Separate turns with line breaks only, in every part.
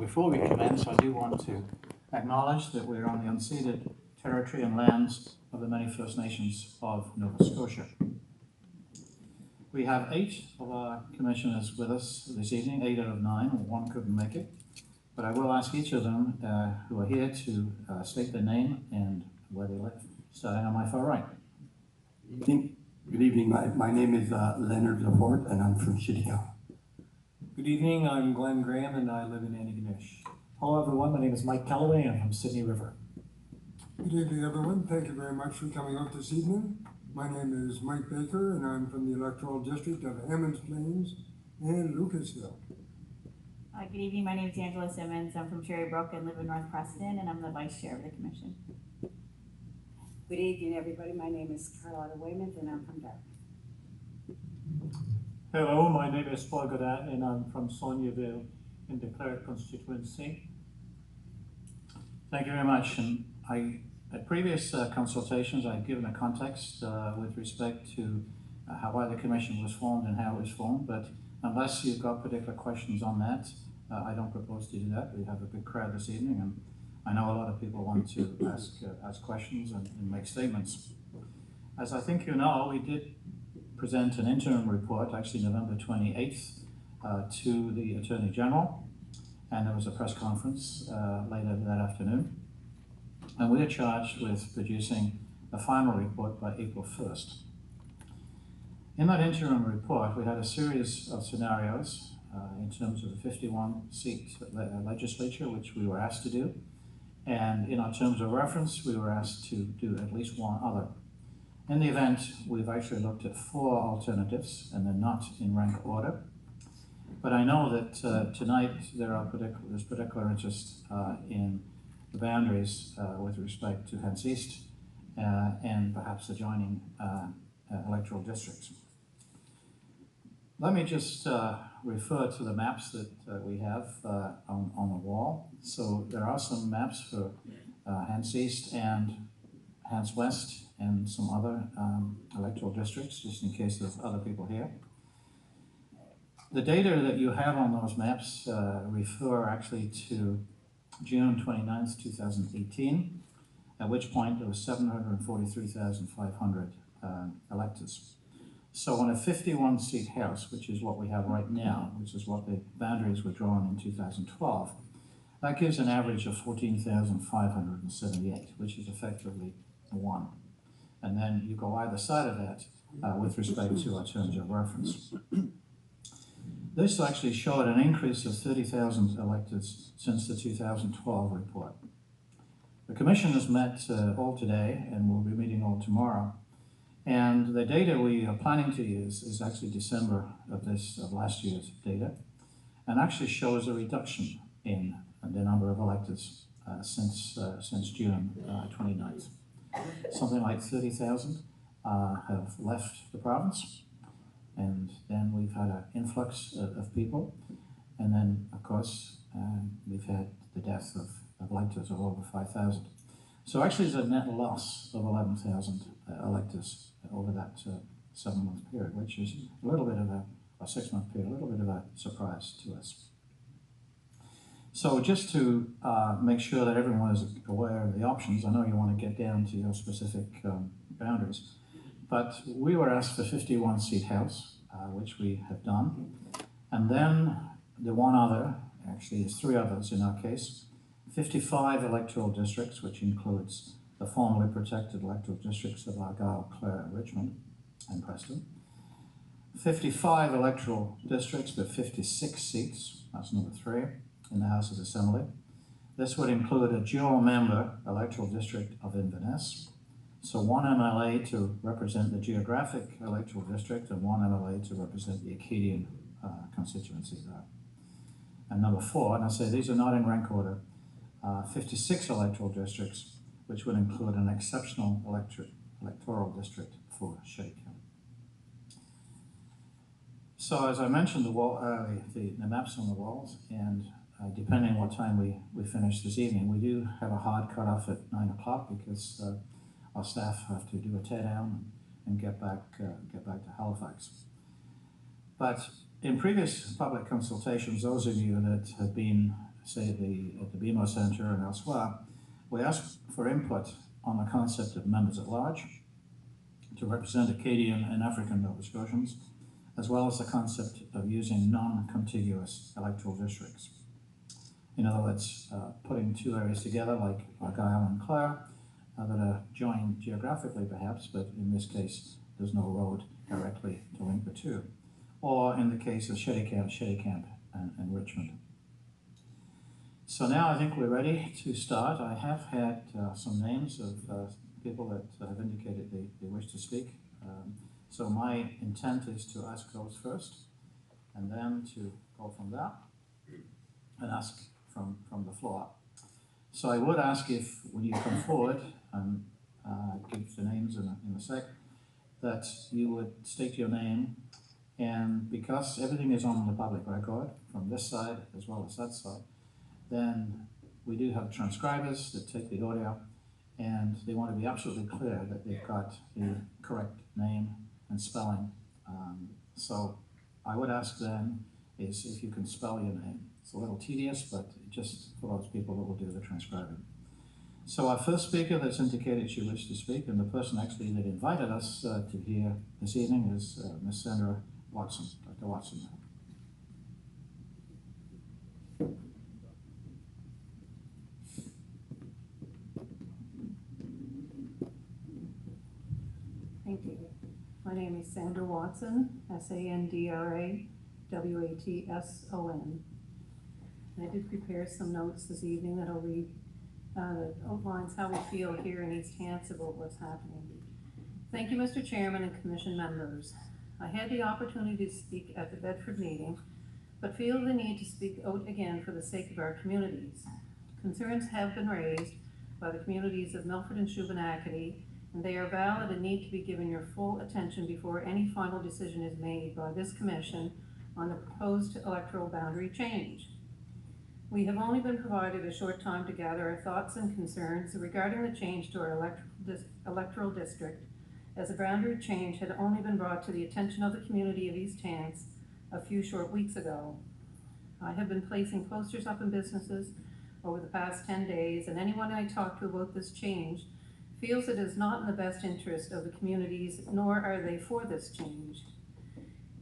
Before we commence, I do want to acknowledge that we're on the unceded territory and lands of the many First Nations of Nova Scotia. We have 8 of our commissioners with us this evening, 8 out of 9, and 1 couldn't make it. But I will ask each of them who are here to state their name and where they live. Starting on my far right.
Good evening. My name is Leonard Laporte, and I'm from Chitika.
Good evening, I'm Glenn Graham and I live in Antigonish. Hello everyone, my name is Mike Calloway and I'm from Sydney River.
Good evening everyone, thank you very much for coming out this evening. My name is Mike Baker and I'm from the electoral district of Emmons Plains and Lucasville.
Good evening, my name is Angela Simmons. I'm from Cherry Brook and live in North Preston, and I'm the vice chair of the commission.
Good evening everybody, my name is Carlotta Weymouth and I'm from Dartmouth.
Hello, my name is Paul Godin and I'm from Saulnieville in the Clerc constituency.
Thank you very much. And at previous consultations, I've given a context with respect to why the commission was formed and how it was formed, but unless you've got particular questions on that, I don't propose to do that. We have a good crowd this evening, and I know a lot of people want to ask questions and make statements. As I think you know, we did present an interim report, actually November 28th, to the Attorney General, and there was a press conference later that afternoon. And we are charged with producing a final report by April 1st. In that interim report, we had a series of scenarios in terms of the 51-seat legislature, which we were asked to do. And in our terms of reference, we were asked to do at least one other. In the event, we've actually looked at 4 alternatives, and they're not in rank order. But I know that tonight there's particular interest in the boundaries with respect to Hants East and perhaps adjoining electoral districts. Let me just refer to the maps that we have on the wall. So there are some maps for Hants East and Hants West and some other electoral districts, just in case there's other people here. The data that you have on those maps refer actually to June 29th, 2018, at which point there was 743,500 electors. So on a 51-seat house, which is what we have right now, which is what the boundaries were drawn in 2012, that gives an average of 14,578, which is effectively 1. And then you go either side of that with respect to our terms of reference. This actually showed an increase of 30,000 electors since the 2012 report. The commission has met all today and will be meeting all tomorrow. And the data we are planning to use is actually December of last year's data, and actually shows a reduction in the number of electors since June 29th. Something like 30,000 have left the province, and then we've had an influx of people, and then of course we've had the death of electors of over 5,000. So actually there's a net loss of 11,000 electors over that 7-month period, which is a little bit of a 6-month period, a little bit of a surprise to us. So just to make sure that everyone is aware of the options, I know you want to get down to your specific boundaries, but we were asked for 51-seat house, which we have done, and then the one other, actually there's 3 others in our case, 55 electoral districts, which includes the formerly protected electoral districts of Argyll, Clare, Richmond, and Preston. 55 electoral districts with 56 seats, that's number 3, in the House of Assembly. This would include a dual-member electoral district of Inverness, so 1 MLA to represent the geographic electoral district and 1 MLA to represent the Acadian constituency there. And number 4, and I say these are not in rank order, 56 electoral districts, which would include an exceptional electoral district for Shaker. So as I mentioned, the maps on the walls, and depending on what time we finish this evening, we do have a hard cutoff at 9 o'clock because our staff have to do a tear down and get back to Halifax. But in previous public consultations, those of you that have been say at the BMO Centre and elsewhere, we ask for input on the concept of members at large to represent Acadian and African Nova Scotians, as well as the concept of using non-contiguous electoral districts. In other words, putting two areas together like Argyll and Clare that are joined geographically perhaps, but in this case there's no road directly to link the two. Or in the case of Shettycamp and Richmond. So now I think we're ready to start. I have had some names of people that have indicated they wish to speak. So my intent is to ask those first, and then to go from that and ask from the floor. So I would ask if, when you come forward, and give the names in a sec, that you would state your name, and because everything is on the public record, from this side as well as that side, then we do have transcribers that take the audio, and they want to be absolutely clear that they've got the correct name and spelling. So I would ask then is if you can spell your name. It's a little tedious, but just for those people that will do the transcribing. So our first speaker that's indicated she wished to speak, and the person actually that invited us to here this evening is Ms. Sandra Watson, Dr. Watson.
Thank you. My name is Sandra Watson, S-A-N-D-R-A W-A-T-S-O-N. And I did prepare some notes this evening that I'll read that outlines how we feel here in East Hants about what's happening. Thank you, Mr. Chairman and Commission members. I had the opportunity to speak at the Bedford meeting, but feel the need to speak out again for the sake of our communities. Concerns have been raised by the communities of Milford and Shubenacadie, and they are valid and need to be given your full attention before any final decision is made by this Commission on the proposed electoral boundary change. We have only been provided a short time to gather our thoughts and concerns regarding the change to our electoral district, as a boundary change had only been brought to the attention of the community of East Hants a few short weeks ago. I have been placing posters up in businesses over the past 10 days, and anyone I talk to about this change feels it is not in the best interest of the communities, nor are they for this change.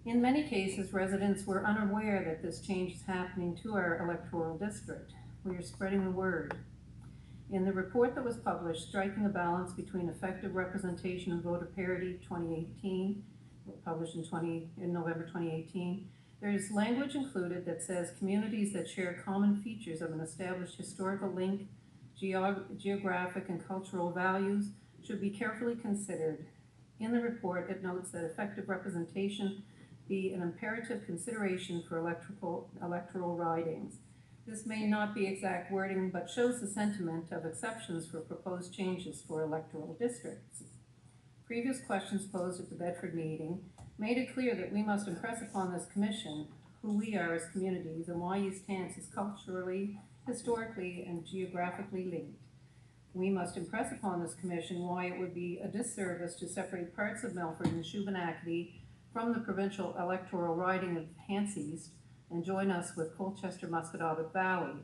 In many cases, residents were unaware that this change is happening to our electoral district. We are spreading the word. In the report that was published, Striking a Balance Between Effective Representation and Voter Parity 2018, published in November 2018, there is language included that says communities that share common features of an established historical link, geographic and cultural values should be carefully considered. In the report, it notes that effective representation be an imperative consideration for electoral ridings. This may not be exact wording, but shows the sentiment of exceptions for proposed changes for electoral districts. Previous questions posed at the Bedford meeting made it clear that we must impress upon this Commission who we are as communities and why East Hants is culturally, historically, and geographically linked. We must impress upon this Commission why it would be a disservice to separate parts of Milford and Shubenacadie from the provincial electoral riding of Hants East and join us with Colchester-Musquodoboit Valley.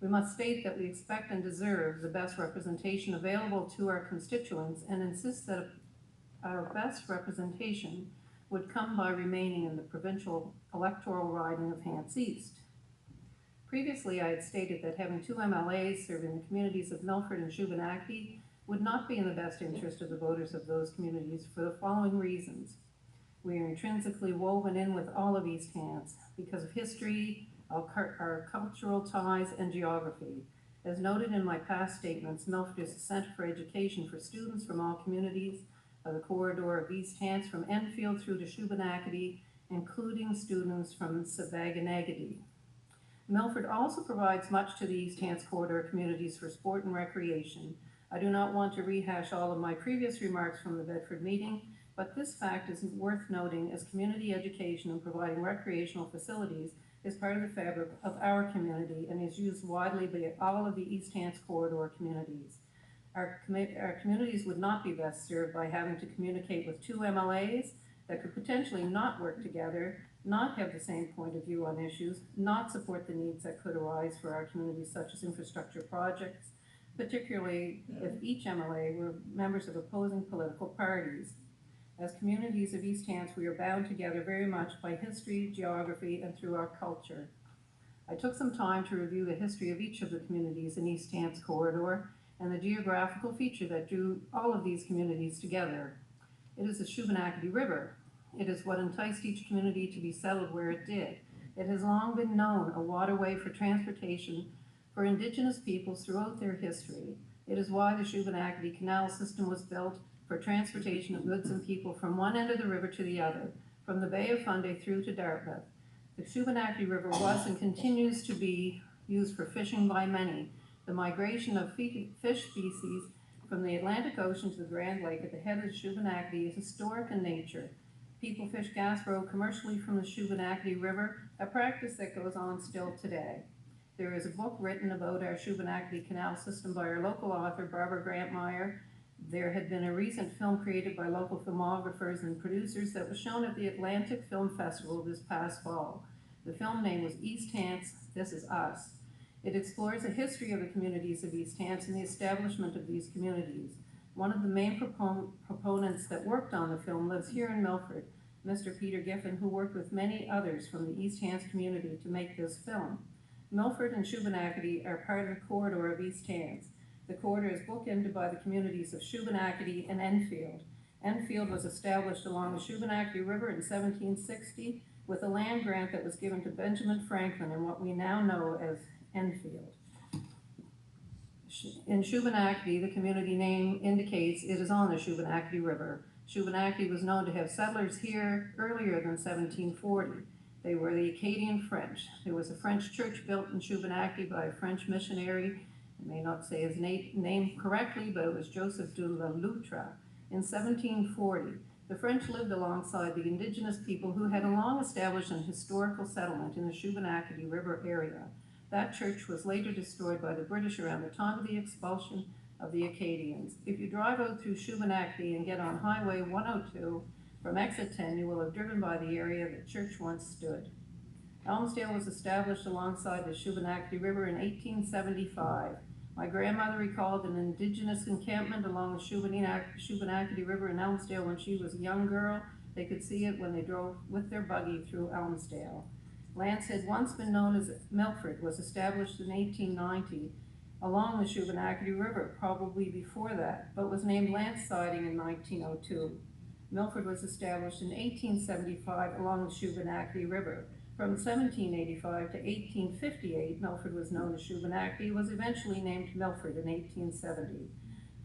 We must state that we expect and deserve the best representation available to our constituents and insist that our best representation would come by remaining in the provincial electoral riding of Hants East. Previously, I had stated that having two MLAs serving the communities of Milford and Shubenacadie would not be in the best interest of the voters of those communities for the following reasons. We are intrinsically woven in with all of East Hants because of history, our cultural ties, and geography. As noted in my past statements, Milford is a center for education for students from all communities of the corridor of East Hants from Enfield through to Shubenacadie, including students from Savaganagadi. Milford also provides much to the East Hants corridor communities for sport and recreation. I do not want to rehash all of my previous remarks from the Bedford meeting, but this fact is worth noting as community education and providing recreational facilities is part of the fabric of our community and is used widely by all of the East Hants corridor communities. Our communities would not be best served by having to communicate with two MLAs that could potentially not work together, not have the same point of view on issues, not support the needs that could arise for our communities, such as infrastructure projects, particularly if each MLA were members of opposing political parties. As communities of East Hants, we are bound together very much by history, geography, and through our culture. I took some time to review the history of each of the communities in East Hants corridor and the geographical feature that drew all of these communities together. It is the Shubenacadie River. It is what enticed each community to be settled where it did. It has long been known a waterway for transportation for Indigenous peoples throughout their history. It is why the Shubenacadie Canal system was built for transportation of goods and people from one end of the river to the other, from the Bay of Fundy through to Dartmouth. The Shubenacadie River was and continues to be used for fishing by many. The migration of fish species from the Atlantic Ocean to the Grand Lake at the head of the Shubenacadie is historic in nature. People fish Gasbro commercially from the Shubenacadie River, a practice that goes on still today. There is a book written about our Shubenacadie Canal system by our local author, Barbara Grantmeyer. There had been a recent film created by local filmographers and producers that was shown at the Atlantic Film Festival this past fall. The film name was East Hants, This Is Us. It explores the history of the communities of East Hants and the establishment of these communities. One of the main proponents that worked on the film lives here in Milford, Mr. Peter Giffen, who worked with many others from the East Hants community to make this film. Milford and Shubenacadie are part of the corridor of East Hants. The corridor is bookended by the communities of Shubenacadie and Enfield. Enfield was established along the Shubenacadie River in 1760 with a land grant that was given to Benjamin Franklin in what we now know as Enfield. In Shubenacadie, the community name indicates it is on the Shubenacadie River. Shubenacadie was known to have settlers here earlier than 1740. They were the Acadian French. There was a French church built in Shubenacadie by a French missionary. I may not say his name correctly, but it was Joseph de la Loutre. In 1740, the French lived alongside the Indigenous people who had a long established and historical settlement in the Shubenacadie River area. That church was later destroyed by the British around the time of the expulsion of the Acadians. If you drive out through Shubenacadie and get on Highway 102 from exit 10, you will have driven by the area the church once stood. Elmsdale was established alongside the Shubenacadie River in 1875. My grandmother recalled an Indigenous encampment along the Shubenacadie River in Elmsdale when she was a young girl. They could see it when they drove with their buggy through Elmsdale. Lance had once been known as Milford, was established in 1890 along the Shubenacadie River, probably before that, but was named Lance Siding in 1902. Milford was established in 1875 along the Shubenacadie River. From 1785 to 1858, Milford was known as Shubenacadie, was eventually named Milford in 1870.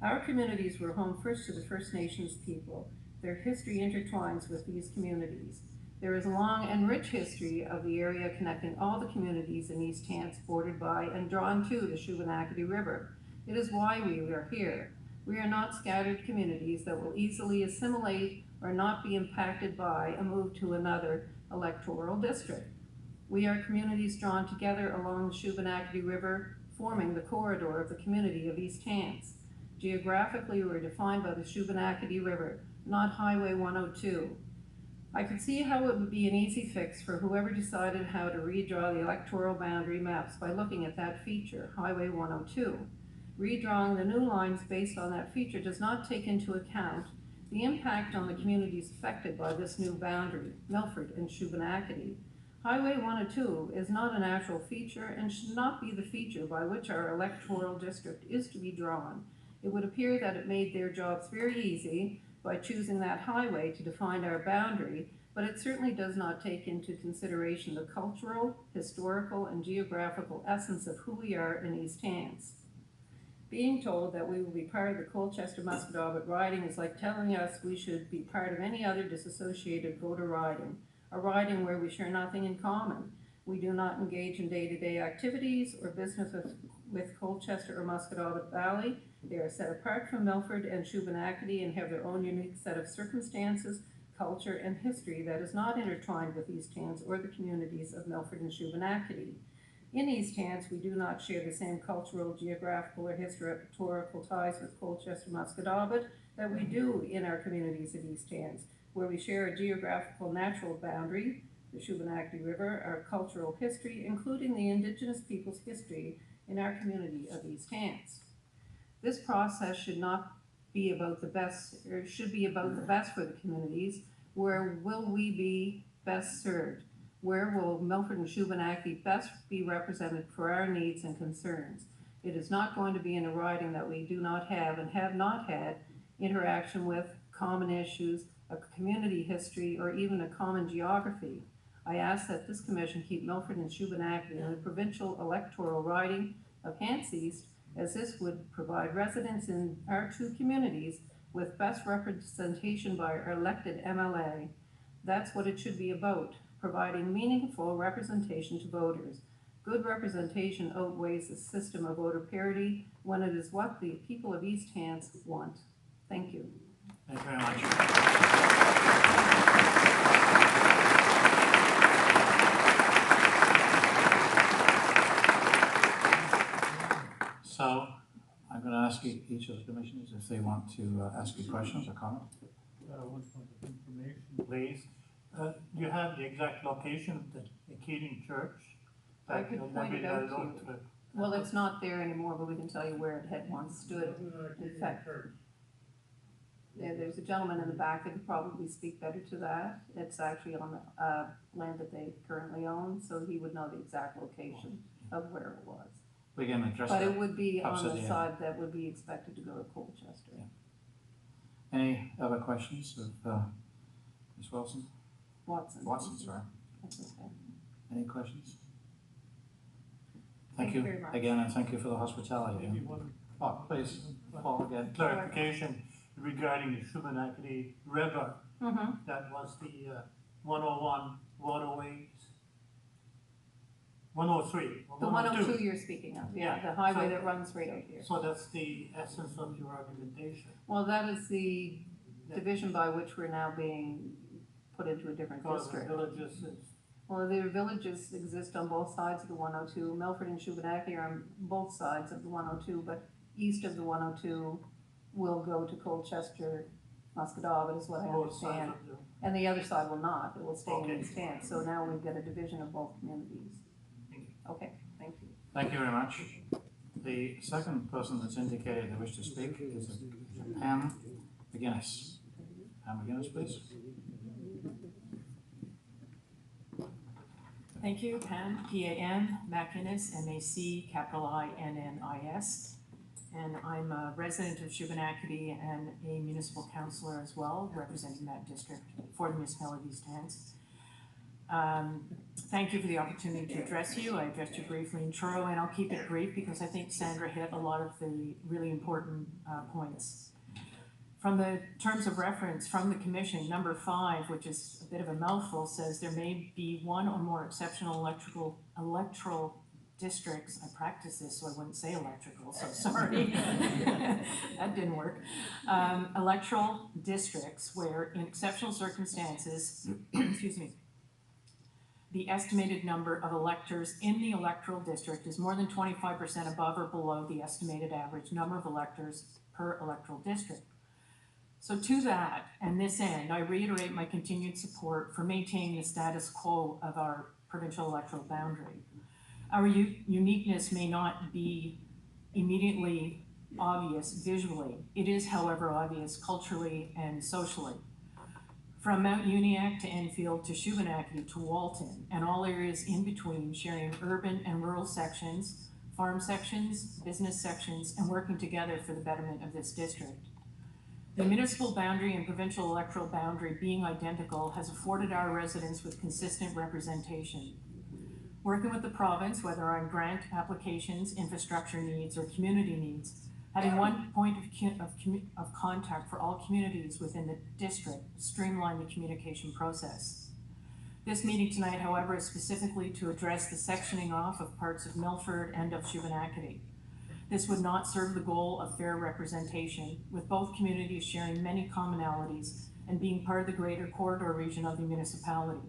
Our communities were home first to the First Nations people. Their history intertwines with these communities. There is a long and rich history of the area connecting all the communities in East Hants bordered by and drawn to the Shubenacadie River. It is why we are here. We are not scattered communities that will easily assimilate or not be impacted by a move to another electoral district. We are communities drawn together along the Shubenacadie River, forming the corridor of the community of East Hants. Geographically, we are defined by the Shubenacadie River, not Highway 102. I could see how it would be an easy fix for whoever decided how to redraw the electoral boundary maps by looking at that feature, Highway 102. Redrawing the new lines based on that feature does not take into account the impact on the communities affected by this new boundary, Milford and Shubenacadie. Highway 102 is not a natural feature and should not be the feature by which our electoral district is to be drawn. It would appear that it made their jobs very easy by choosing that highway to define our boundary, but it certainly does not take into consideration the cultural, historical, and geographical essence of who we are in East Hants. Being told that we will be part of the Colchester-Musquodoboit riding is like telling us we should be part of any other disassociated voter riding, a riding where we share nothing in common. We do not engage in day-to-day activities or business with Colchester or Musquodoboit Valley. They are set apart from Milford and Shubenacadie and have their own unique set of circumstances, culture, and history that is not intertwined with East Hants or the communities of Milford and Shubenacadie. In East Hants, we do not share the same cultural, geographical, or historical ties with Colchester-Musquodoboit that we do in our communities of East Hants, where we share a geographical natural boundary, the Shubenacadie River, our cultural history, including the Indigenous people's history in our community of East Hants. This process should not be about the best, or should be about the best for the communities. Where will we be best served? Where will Milford and Shubenacadie best be represented for our needs and concerns? It is not going to be in a riding that we do not have and have not had interaction with, common issues, a community history, or even a common geography. I ask that this commission keep Milford and Shubenacadie in the provincial electoral riding of Hants East, as this would provide residents in our two communities with best representation by our elected MLA. That's what it should be about, providing meaningful representation to voters. Good representation outweighs the system of voter parity when it is what the people of East Hants want. Thank you.
Thank you very much.
So I'm going to ask each of the commissioners if they want to ask you questions or comment.
One point of information, please. You have the exact location of the Keating Church?
I could point it out to you. Well, it's not there anymore, but we can tell you where it had once stood. In fact, there's a gentleman in the back that could probably speak better to that. It's actually on the land that they currently own, so he would know the exact location of where it was.
We can address
But
that.
it would be on the
Absolutely.
side that would be expected to go to Colchester.
Yeah. Any other questions of Ms. Wilson? Watson, sorry.
That's okay.
Any questions?
Thank you very much.
Again, and thank you for the hospitality.
Maybe one
Oh, please, Paul, again.
clarification regarding the Shubenacadie River.
Mm-hmm.
That was the 101, 108, 103.
The 102 you're speaking of, yeah, the highway
So-
that runs right out here.
So that's the essence of your argumentation.
Well, that is the division by which we're now being put into a different
Because the
district.
villages is,
Well, the villages exist on both sides of the 102. Milford and Shubenacadie are on both sides of the 102, but east of the 102 will go to Colchester, Muscatawbet is what I
both sides
understand.
of the,
And the other side will not, it will stay in
Okay.
East Hants. So now we've got a division of both communities. Okay, thank you.
Thank you very much. The second person that's indicated they wish to speak is Pam McGuinness. Pam McGuinness, please.
Thank you, Pam, P-A-M, McInnes, M-A-C, capital I-N-N-I-S. And I'm a resident of Shubenacadie and a municipal councillor as well, representing that district for the municipality of East Hants. Thank you for the opportunity to address you. I addressed you briefly in Truro, and I'll keep it brief because I think Sandra hit a lot of the really important points. From the terms of reference from the commission, number 5, which is a bit of a mouthful, says there may be one or more exceptional electoral districts. I practiced this so I wouldn't say electrical, so sorry. That didn't work. Electoral districts where in exceptional circumstances, excuse me, the estimated number of electors in the electoral district is more than 25% above or below the estimated average number of electors per electoral district. So to that and this end, I reiterate my continued support for maintaining the status quo of our provincial electoral boundary. Our uniqueness may not be immediately obvious visually. It is, however, obvious culturally and socially. From Mount Uniacke to Enfield to Shubenacadie to Walton and all areas in between, sharing urban and rural sections, farm sections, business sections, and working together for the betterment of this district. The municipal boundary and provincial electoral boundary being identical has afforded our residents with consistent representation. Working with the province, whether on grant applications, infrastructure needs, or community needs, having one point of contact for all communities within the district streamline the communication process. This meeting tonight, however, is specifically to address the sectioning off of parts of Milford and of Shubenacadie. This would not serve the goal of fair representation, with both communities sharing many commonalities and being part of the greater corridor region of the municipality.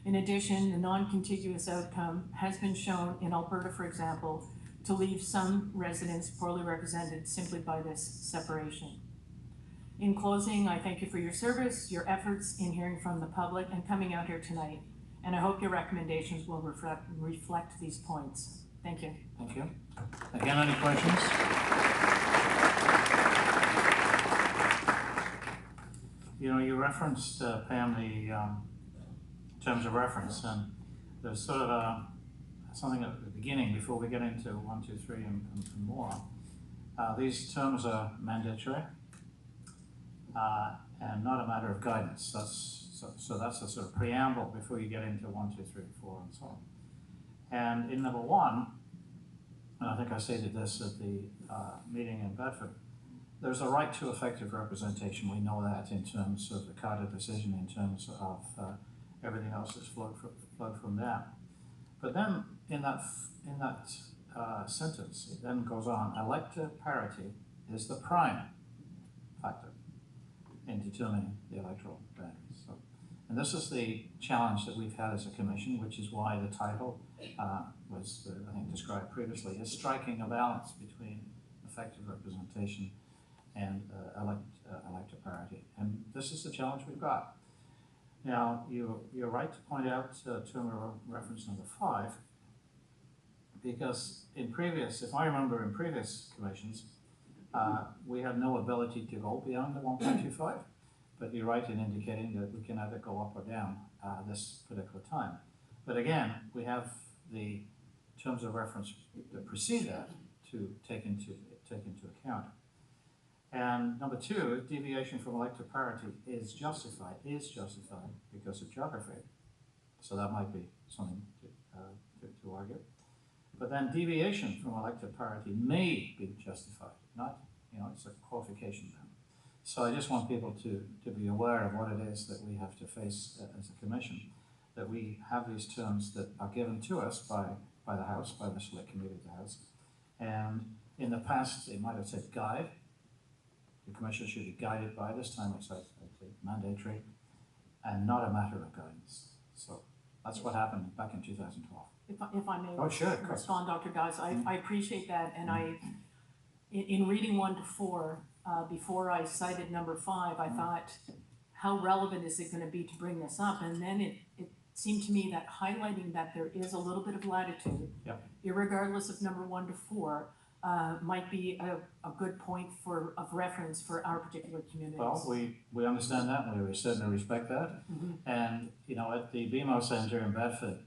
In addition, the non-contiguous outcome has been shown in Alberta, for example, to leave some residents poorly represented simply by this separation. In closing, I thank you for your service, your efforts in hearing from the public, and coming out here tonight. And I hope your recommendations will reflect these points. Thank you.
Thank you. Again, any questions? You know, you referenced, Pam, the terms of reference, and there's sort of something at the beginning before we get into 1, 2, 3 and more. These terms are mandatory and not a matter of guidance. So that's a sort of preamble before you get into 1, 2, 3, 4, and so on. And in number 1, and I think I stated this at the meeting in Bedford, there's a right to effective representation. We know that in terms of the Carter decision, in terms of everything else that's flowed from that. But then in that sentence, it then goes on, elector parity is the prime factor in determining the electoral boundaries. So, and this is the challenge that we've had as a commission, which is why the title was, I think, described previously, is striking a balance between effective representation and elector parity. And this is the challenge we've got. Now, you're right to point out term of reference number 5, because in previous, if I remember in previous commissions, we had no ability to go beyond the 1.25, but you're right in indicating that we can either go up or down this particular time. But again, we have the terms of reference that precede that to take into account. And number 2, deviation from elector parity is justified because of geography. So that might be something to argue. But then deviation from elector parity may be justified, not, it's a qualification then. So I just want people to be aware of what it is that we have to face as a commission, that we have these terms that are given to us by the House, by the Select Committee of the House. And in the past, they might have said guide. The commission should be guided by. This time it's mandatory and not a matter of guidance. So that's what happened back in 2012.
If I may
Of
respond, Dr. Giles, I appreciate that, and in reading 1 to 4, before I cited number 5, I thought, how relevant is it going to be to bring this up? And then it seemed to me that highlighting that there is a little bit of latitude, irregardless of number 1 to 4, might be a good point of reference for our particular communities.
Well, we understand that, and we certainly respect that. And, at the BMO Centre in Bedford,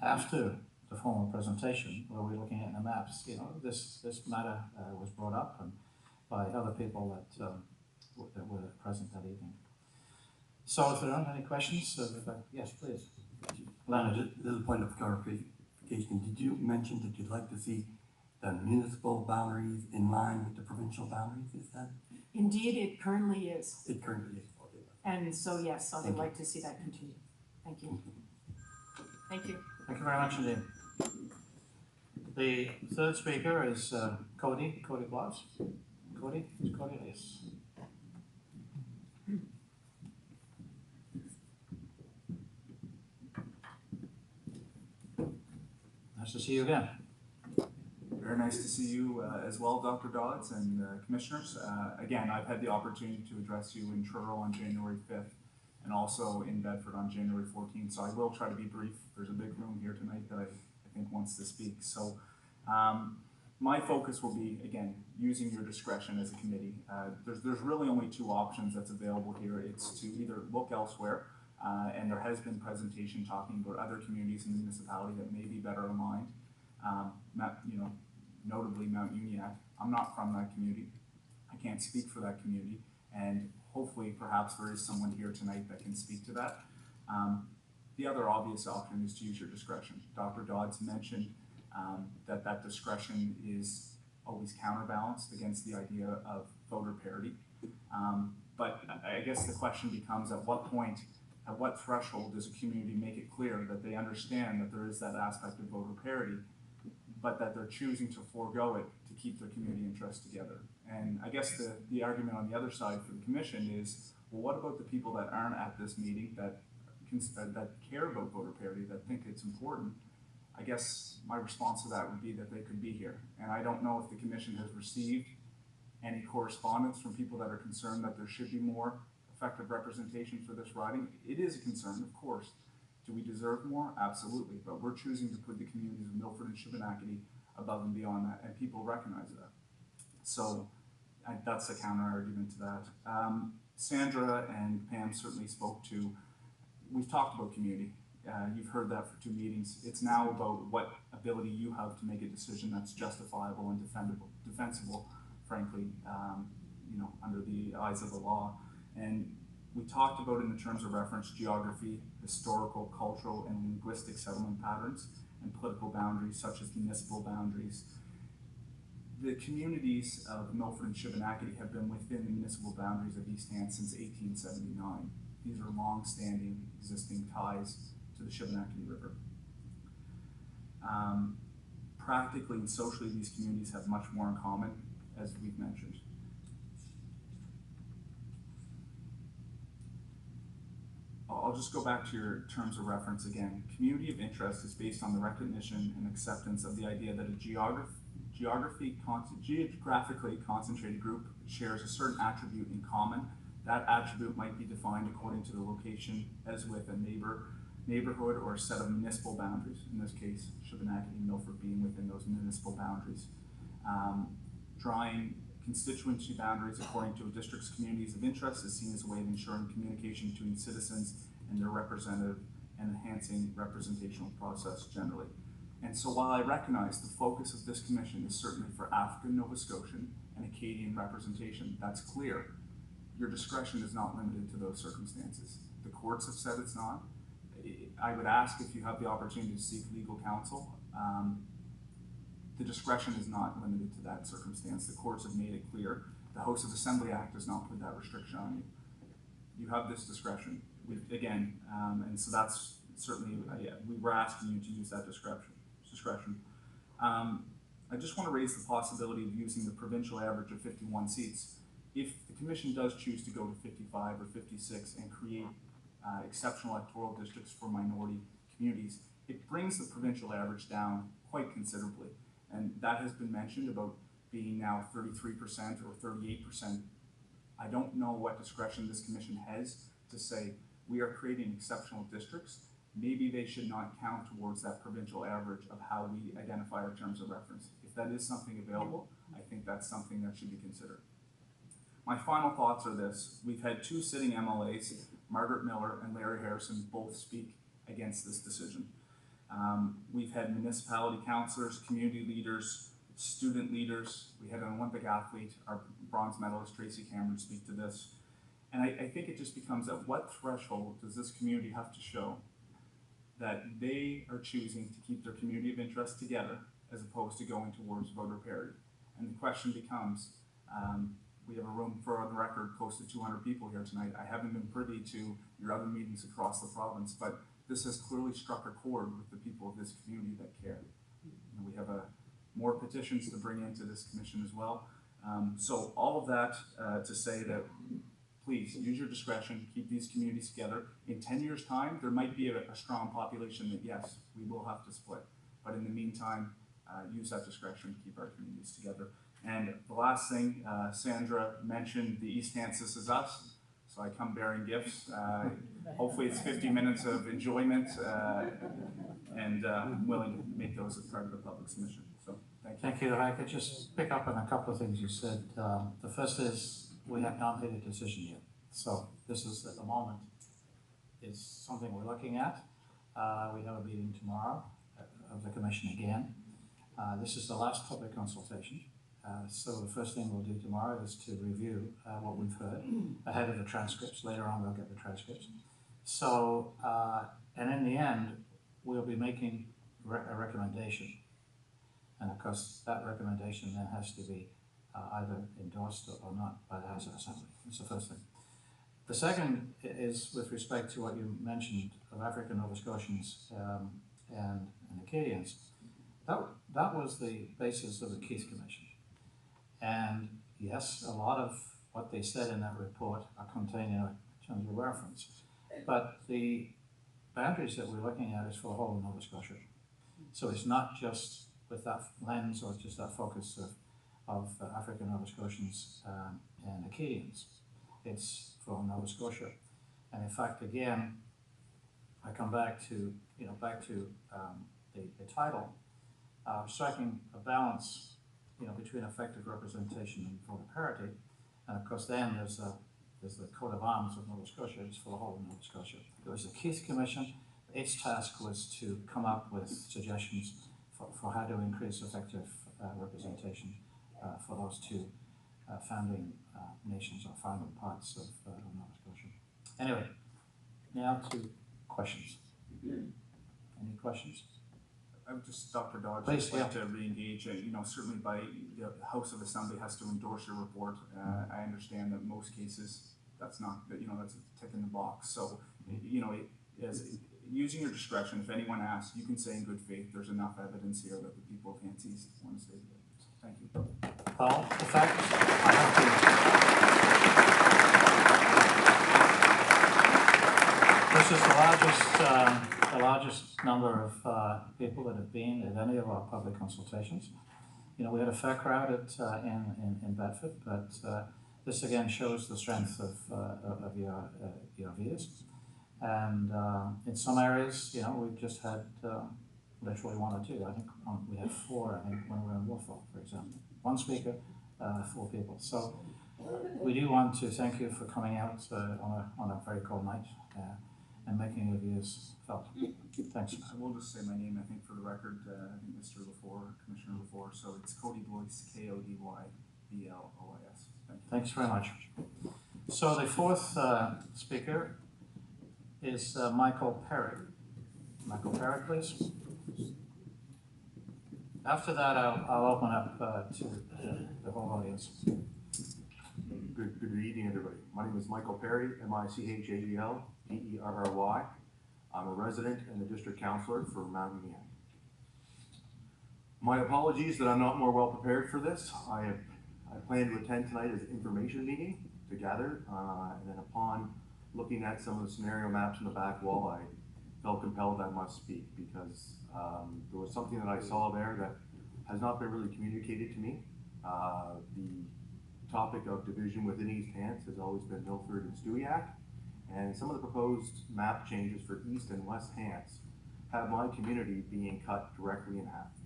after the formal presentation, where we're looking at the maps, this matter was brought up and by other people that were present that evening. So if there aren't any questions, yes, please.
Leonard, a little point of clarification. Did you mention that you'd like to see the municipal boundaries in line with the provincial boundaries? Is that?
Indeed, it currently is.
It currently is. Okay.
And so, yes, I would like to see that continue. Thank you. Thank you.
Thank you very much indeed. The third speaker is Cody Blouse. Cody? Is Cody? Yes. Nice to see you again.
Very nice to see you as well, Dr. Dodds and commissioners. Again, I've had the opportunity to address you in Truro on January 5th and also in Bedford on January 14th, so I will try to be brief. There's a big room here tonight that I think wants to speak. So my focus will be, again, using your discretion as a committee. There's really only 2 options that's available here. It's to either look elsewhere, and there has been presentation talking about other communities in the municipality that may be better aligned. Notably Mount Uniacke. I'm not from that community. I can't speak for that community, and hopefully perhaps there is someone here tonight that can speak to that. The other obvious option is to use your discretion. Dr. Dodds mentioned that discretion is always counterbalanced against the idea of voter parity. But I guess the question becomes, at what point, at what threshold does a community make it clear that they understand that there is that aspect of voter parity, but that they're choosing to forego it to keep their community interests together? And I guess the argument on the other side for the commission is, well, what about the people that aren't at this meeting that care about voter parity, that think it's important? I guess my response to that would be that they could be here. And I don't know if the commission has received any correspondence from people that are concerned that there should be more effective representation for this riding. It is a concern, of course, Do we deserve more? Absolutely, but we're choosing to put the communities of Milford and Shubenacadie above and beyond that, and people recognize that. So that's a counter argument to that. Sandra and Pam certainly spoke to, we've talked about community. You've heard that for 2 meetings. It's now about what ability you have to make a decision that's justifiable and defensible, frankly, under the eyes of the law. And we talked about, in the terms of reference, geography, historical, cultural, and linguistic settlement patterns, and political boundaries such as municipal boundaries. The communities of Milford and Shubenacadie have been within the municipal boundaries of East Hants since 1879. These are long-standing, existing ties to the Shubenacadie River. Practically and socially, these communities have much more in common, as we've mentioned. I'll just go back to your terms of reference again. Community of interest is based on the recognition and acceptance of the idea that a geographically concentrated group shares a certain attribute in common. That attribute might be defined according to the location, as with a neighborhood or a set of municipal boundaries. In this case, Shubenacadie and Milford being within those municipal boundaries. Drawing constituency boundaries according to a district's communities of interest is seen as a way of ensuring communication between citizens and their representative and enhancing representational process generally. And so while I recognize the focus of this commission is certainly for African Nova Scotian and Acadian representation, that's clear. Your discretion is not limited to those circumstances. The courts have said it's not. I would ask if you have the opportunity to seek legal counsel. The discretion is not limited to that circumstance. The courts have made it clear. The House of Assembly Act does not put that restriction on you. You have this discretion. And so that's certainly, we were asking you to use that discretion. I just want to raise the possibility of using the provincial average of 51 seats. If the commission does choose to go to 55 or 56 and create exceptional electoral districts for minority communities, it brings the provincial average down quite considerably. And that has been mentioned about being now 33% or 38%. I don't know what discretion this commission has to say we are creating exceptional districts. Maybe they should not count towards that provincial average of how we identify our terms of reference. If that is something available, I think that's something that should be considered. My final thoughts are this. We've had 2 sitting MLAs, Margaret Miller and Larry Harrison, both speak against this decision. We've had municipality councillors, community leaders, student leaders. We had an Olympic athlete, our bronze medalist, Tracy Cameron, speak to this. And I think it just becomes, at what threshold does this community have to show that they are choosing to keep their community of interest together as opposed to going towards voter parity? And the question becomes, we have a room, for the record, close to 200 people here tonight. I haven't been privy to your other meetings across the province, but this has clearly struck a chord with the people of this community that care. And we have more petitions to bring into this commission as well. So all of that to say that please use your discretion, keep these communities together. In 10 years' time, there might be a strong population that, yes, we will have to split. But in the meantime, use that discretion to keep our communities together. And the last thing, Sandra mentioned the East Hants, this is us. So I come bearing gifts. Hopefully it's 50 minutes of enjoyment, and I'm willing to make those as part of the public submission. So thank you.
Thank you. If I could just pick up on a couple of things you said. The first is we have not made a decision yet. So this is, at the moment, is something we're looking at. We have a meeting tomorrow of the commission again. This is the last public consultation. So the first thing we'll do tomorrow is to review what we've heard ahead of the transcripts. Later on, we'll get the transcripts. So, and in the end, we'll be making a recommendation. And of course, that recommendation then has to be either endorsed or not by the House of Assembly. That's the first thing. The second is with respect to what you mentioned of African Nova Scotians and Acadians. That was the basis of the Keith Commission. And yes, a lot of what they said in that report are contained in terms of reference. But the boundaries that we're looking at is for the whole of Nova Scotia. So it's not just with that lens or just that focus of African Nova Scotians and Acadians. It's for Nova Scotia. And in fact, again, I come back to, the title, striking a balance, between effective representation and voter parity. And of course, then there's the coat of arms of Nova Scotia. It's for the whole of Nova Scotia. There was the Keith Commission. Its task was to come up with suggestions for how to increase effective representation for those two founding nations or founding parts of Nova Scotia. Anyway, now to questions. Any questions?
I would just, Dr. Dodge,
Please,
just like to re-engage, certainly by the House of Assembly has to endorse your report. I understand that in most cases, that's not, that's a tick in the box. So, using your discretion, if anyone asks, you can say in good faith, there's enough evidence here that the people of Hants want to stay together. So, thank you.
Well, the fact I have to. This is the largest number of people that have been at any of our public consultations. We had a fair crowd in Bedford, but this again shows the strength of your views. And in some areas, we've just had literally one or two. I think we had four, when we were in Wolfville, for example. One speaker, 4 people. So we do want to thank you for coming out on a very cold night and making your views felt. Thanks.
I will just say my name, I think, for the record, I think Mr. LaFour, Commissioner LaFour, so it's Cody Blois, Kodyblois. Thank you.
Thanks very much. So the fourth speaker is Michael Perry. Michael Perry, please. After that, I'll open up to the whole audience.
Good evening, everybody. My name is Michael Perry, MICHAGL, PERRY. I'm a resident and the district councillor for Mount Union. My apologies that I'm not more well prepared for this. I plan to attend tonight as an information meeting to gather, and then upon looking at some of the scenario maps on the back wall, I felt compelled I must speak because there was something that I saw there that has not been really communicated to me. The topic of division within East Hants has always been Milford and Stewiacke, and some of the proposed map changes for East and West Hants have my community being cut directly in half.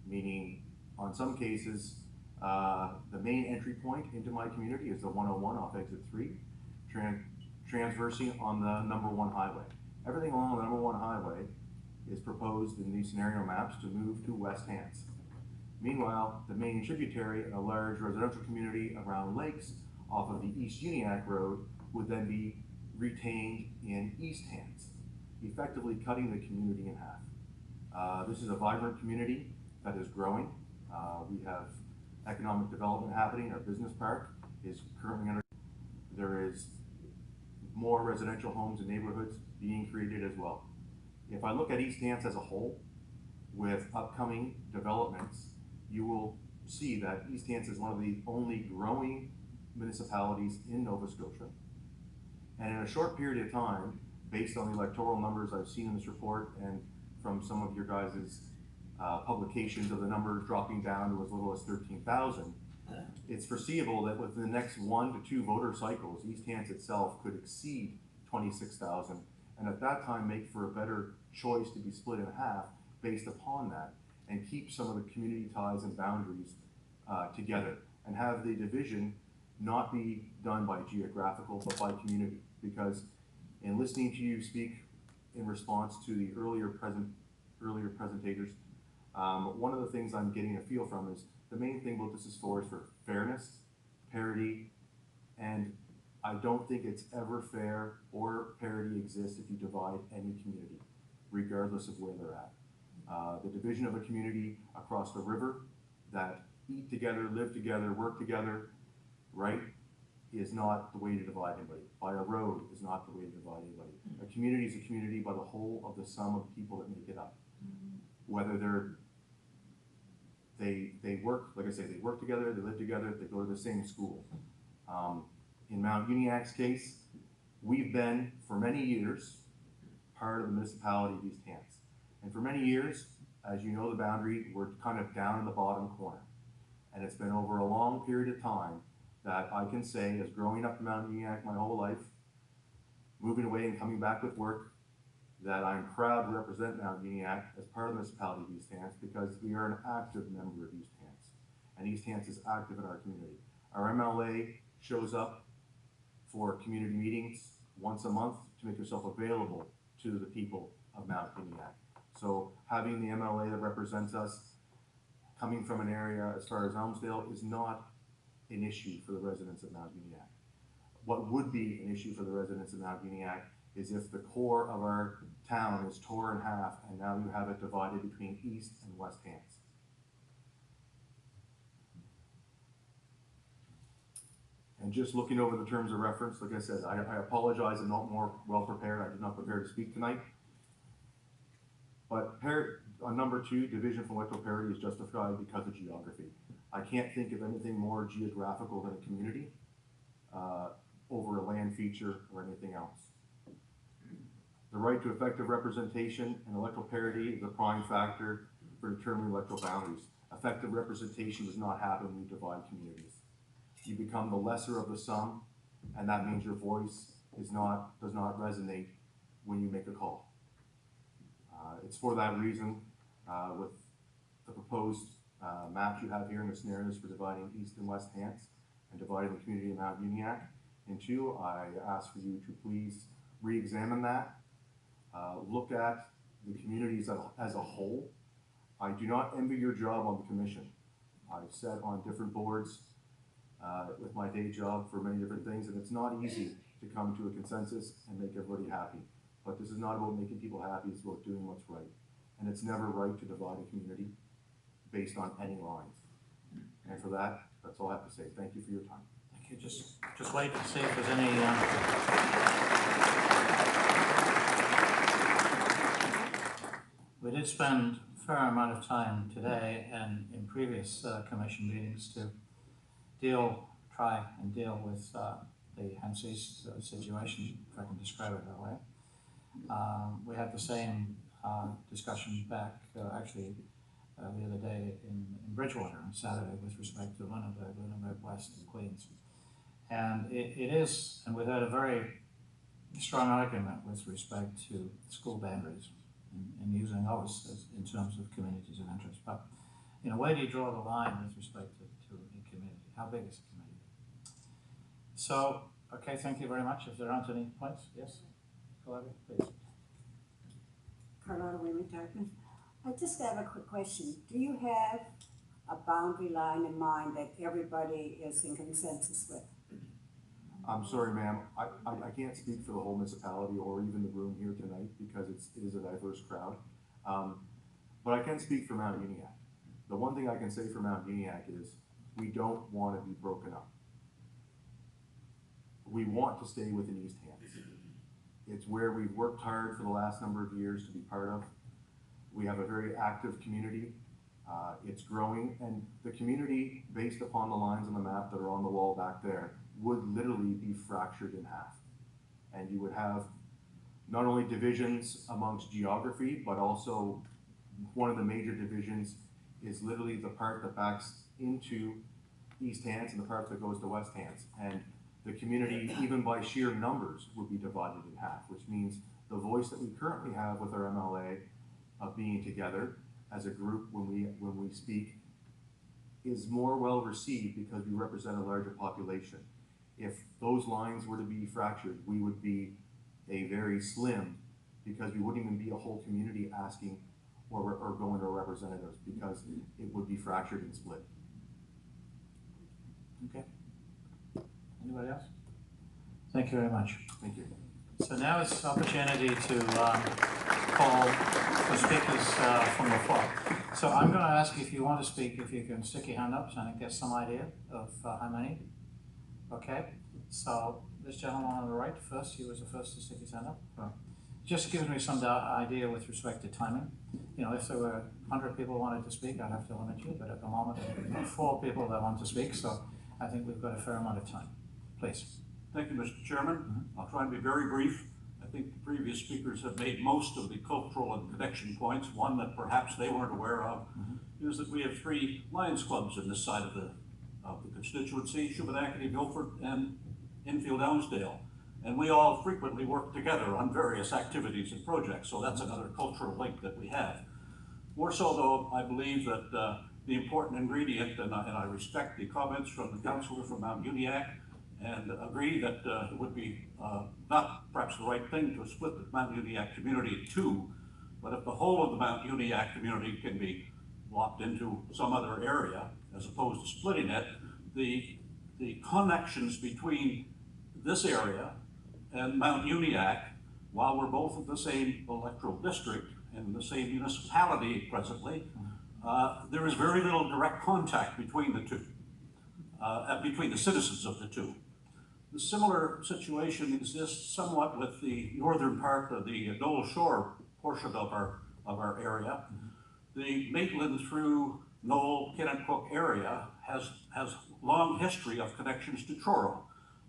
Meaning, on some cases, the main entry point into my community is the 101 off exit 3, transversing on the number 1 highway. Everything along the number 1 highway is proposed in these scenario maps to move to West Hants. Meanwhile, the main tributary and a large residential community around lakes off of the East Uniacke Road would then be retained in East Hants, effectively cutting the community in half. This is a vibrant community that is growing. We have economic development happening. Our business park is currently under. There is more residential homes and neighborhoods being created as well. If I look at East Hants as a whole, with upcoming developments, you will see that East Hants is one of the only growing municipalities in Nova Scotia. And in a short period of time, based on the electoral numbers I've seen in this report and from some of your guys' publications of the numbers dropping down to as little as 13,000, it's foreseeable that within the next 1 to 2 voter cycles, East Hants itself could exceed 26,000, and at that time make for a better choice to be split in half based upon that, and keep some of the community ties and boundaries together, and have the division not be done by geographical, but by community. Because in listening to you speak in response to the earlier presentators, one of the things I'm getting a feel from is the main thing what this is for fairness, parity, and I don't think it's ever fair or parity exists if you divide any community, regardless of where they're at. The division of a community across the river that eat together, live together, work together, right, is not the way to divide anybody. By a road is not the way to divide anybody. A community is a community by the whole of the sum of people that make it up. Whether they work, like I say, they work together, they live together, they go to the same school. In Mount Uniacke's case, we've been, for many years, part of the municipality of East Hants. And for many years, as you know the boundary, we're kind of down in the bottom corner. And it's been over a long period of time that I can say, as growing up in Mount Uniacke my whole life, moving away and coming back with work, that I'm proud to represent Mount Uniacke as part of the municipality of East Hants because we are an active member of East Hants. And East Hants is active in our community. Our MLA shows up for community meetings once a month to make herself available to the people of Mount Uniacke. So having the MLA that represents us coming from an area as far as Elmsdale is not an issue for the residents of Mount Uniacke. What would be an issue for the residents of Mount Uniacke is if the core of our town is torn in half and now you have it divided between East and West Hants. And just looking over the terms of reference, like I said, I apologize, I'm not more well prepared. I did not prepare to speak tonight. But on number 2, division from electoral parity is justified because of geography. I can't think of anything more geographical than a community over a land feature or anything else. The right to effective representation and electoral parity is a prime factor for determining electoral boundaries. Effective representation does not happen when you divide communities. You become the lesser of the sum, and that means your voice does not resonate when you make a call. It's for that reason, with the proposed maps you have here in the scenarios for dividing East and West Hants and dividing the community of Mount Uniacke in 2, I ask for you to please re-examine that. Look at the communities as a whole. I do not envy your job on the commission. I've sat on different boards with my day job for many different things, and it's not easy to come to a consensus and make everybody happy. But this is not about making people happy, it's about doing what's right. And it's never right to divide a community based on any lines. And for that, that's all I have to say. Thank you for your time.
Thank you. Just wait to see if there's any we did spend a fair amount of time today and in previous commission meetings to try and deal with the Hants East situation, if I can describe it that way. We had the same discussion back the other day in Bridgewater on Saturday with respect to Lunenburg West and Queens. And it is, and we had a very strong argument with respect to school boundaries and using those in terms of communities of interest. But, where do you draw the line with respect to a community? How big is a community? So, okay, thank you very much. If there aren't any points, yes? Go ahead, please.
Carlotta Wayman-Tarpon. I just have a quick question. Do you have a boundary line in mind that everybody is in consensus with?
I'm sorry, ma'am. I can't speak for the whole municipality or even the room here tonight because it is a diverse crowd. But I can speak for Mount Uniacke. The one thing I can say for Mount Uniacke is we don't want to be broken up. We want to stay within East Hants. It's where we've worked hard for the last number of years to be part of. We have a very active community. It's growing, and the community, based upon the lines on the map that are on the wall back there, would literally be fractured in half. And you would have not only divisions amongst geography, but also one of the major divisions is literally the part that backs into East Hants and the part that goes to West Hants. And the community, even by sheer numbers, would be divided in half, which means the voice that we currently have with our MLA of being together as a group when we speak is more well received because we represent a larger population. If those lines were to be fractured, we would be a very slim, because we wouldn't even be a whole community asking or going to representatives, because it would be fractured and split.
Okay. Anybody else? Thank you very much.
Thank you.
So now it's opportunity to call for speakers from the floor. So I'm going to ask you, if you want to speak, if you can stick your hand up and get some idea of how many. Okay. So this gentleman on the right first, he was the first to stick his hand up. Just gives me some idea with respect to timing. If there were 100 people wanted to speak, I'd have to limit you, but at the moment, there are 4 people that want to speak, so I think we've got a fair amount of time. Please.
Thank you, Mr. Chairman. I'll try and be very brief. I think the previous speakers have made most of the cultural and connection points. One that perhaps they weren't aware of is that we have 3 Lions clubs in this side of the constituency: Shubenacadie, Milford, and Enfield Elmsdale. And we all frequently work together on various activities and projects, so that's another cultural link that we have. More so though, I believe that the important ingredient, and I respect the comments from the councillor from Mount Uniacke, and agree that it would be not perhaps the right thing to split the Mount Uniacke community in two, but if the whole of the Mount Uniacke community can be locked into some other area, as opposed to splitting it, the connections between this area and Mount Uniacke, while we're both in the same electoral district and the same municipality presently, there is very little direct contact between the two, between the citizens of the two. The similar situation exists somewhat with the northern part of the Dole Shore portion of our area. The Maitland through Knoll, Kinnickook area has long history of connections to Truro,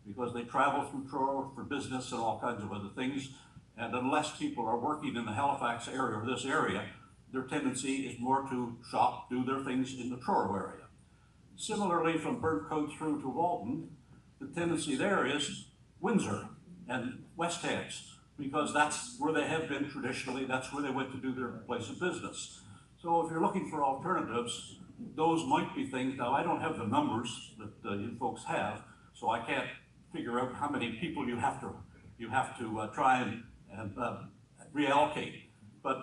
because they travel through Truro for business and all kinds of other things. And unless people are working in the Halifax area or this area, their tendency is more to shop, do their things in the Truro area. Similarly, from Birdcote through to Walton, the tendency there is Windsor and West Hants, because that's where they have been traditionally, that's where they went to do their place of business. So if you're looking for alternatives, those might be things. Now, I don't have the numbers that you folks have, so I can't figure out how many people you have to try and reallocate. But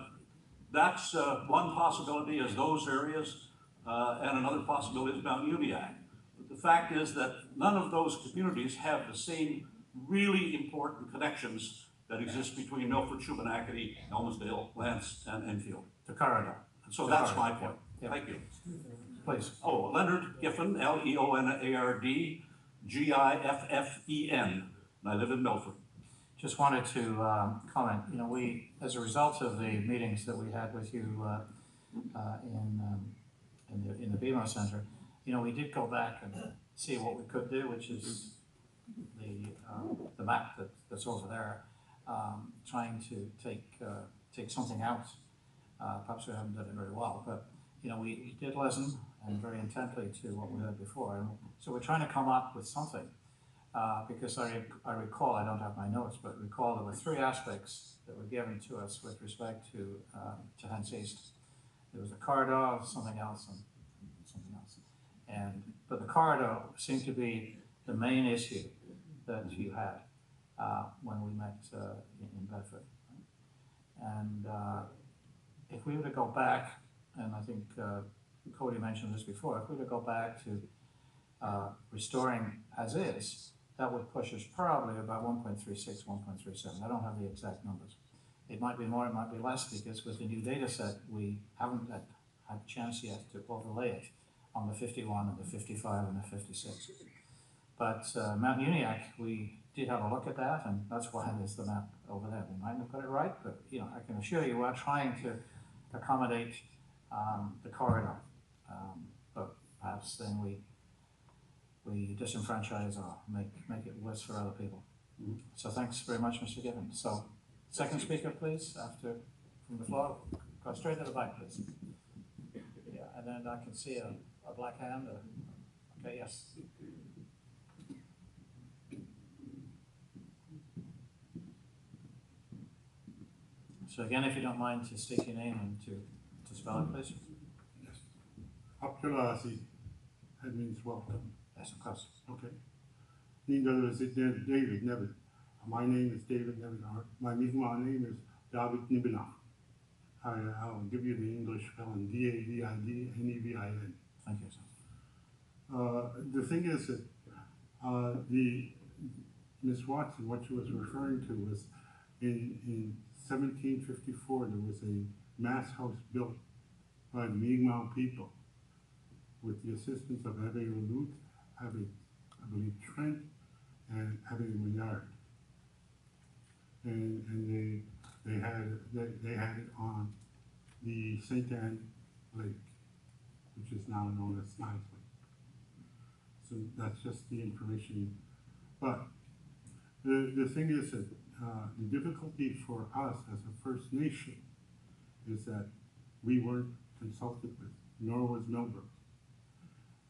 that's one possibility, is those areas, and another possibility is Mount Uniacke. But the fact is that none of those communities have the same really important connections that exist between Milford, Shubenacadie, Elmsdale, Lance, and Enfield.
The corridor.
And so that's my point.
Yeah.
Thank you.
Please.
Oh, Leonard Giffen, Leonard Giffen, and I live in Milford.
Just wanted to comment, you know, we, as a result of the meetings that we had with you in the BMO Center, you know, we did go back and see what we could do, which is the map that's over there, trying to take something out. Perhaps we haven't done it very well, but you know, we did listen and very intently to what we heard before, and so we're trying to come up with something. Because I recall, I don't have my notes, but recall there were three aspects that were given to us with respect to Hants East. There was a corridor, something else, and something else. But the corridor seemed to be the main issue that you had when we met in Bedford. And if we were to go back, and I think Cody mentioned this before, if we were to go back to restoring as is, that would push us probably about 1.36, 1.37. I don't have the exact numbers. It might be more, it might be less, because with the new data set, we haven't had a chance yet to overlay it on the 51 and the 55 and the 56. But Mount Uniacke, we did have a look at that, and that's why there's the map over there. We might not got it right, but you know, I can assure you we're trying to accommodate the corridor. But perhaps then we disenfranchise or make it worse for other people. So thanks very much, Mr. Giffen. So, second speaker, please, after from the floor. Go straight to the back, please. Yeah, and then I can see a black hand. Okay, yes. So again, if you don't mind to state your name and to spell it, please.
Yes. Abdulasi, that means welcome.
Yes, of course.
Okay. David Nevin. My name is David Nevin. My name is David Nibinach. I'll give you the English spelling, D-A-V-I-D-N-E-V-I-N.
Thank you, sir.
The thing is that Miss Watson, what she was referring to was in 1754, there was a mass house built by the Mi'kmaq people with the assistance of Abbe Lut, Abbe, I believe, Trent, and Abbe Maillard. And they had it on the St. Anne Lake, which is now known as Snides Lake. So that's just the information. But the thing is that the difficulty for us as a First Nation is that we weren't consulted with, nor was Millbrook.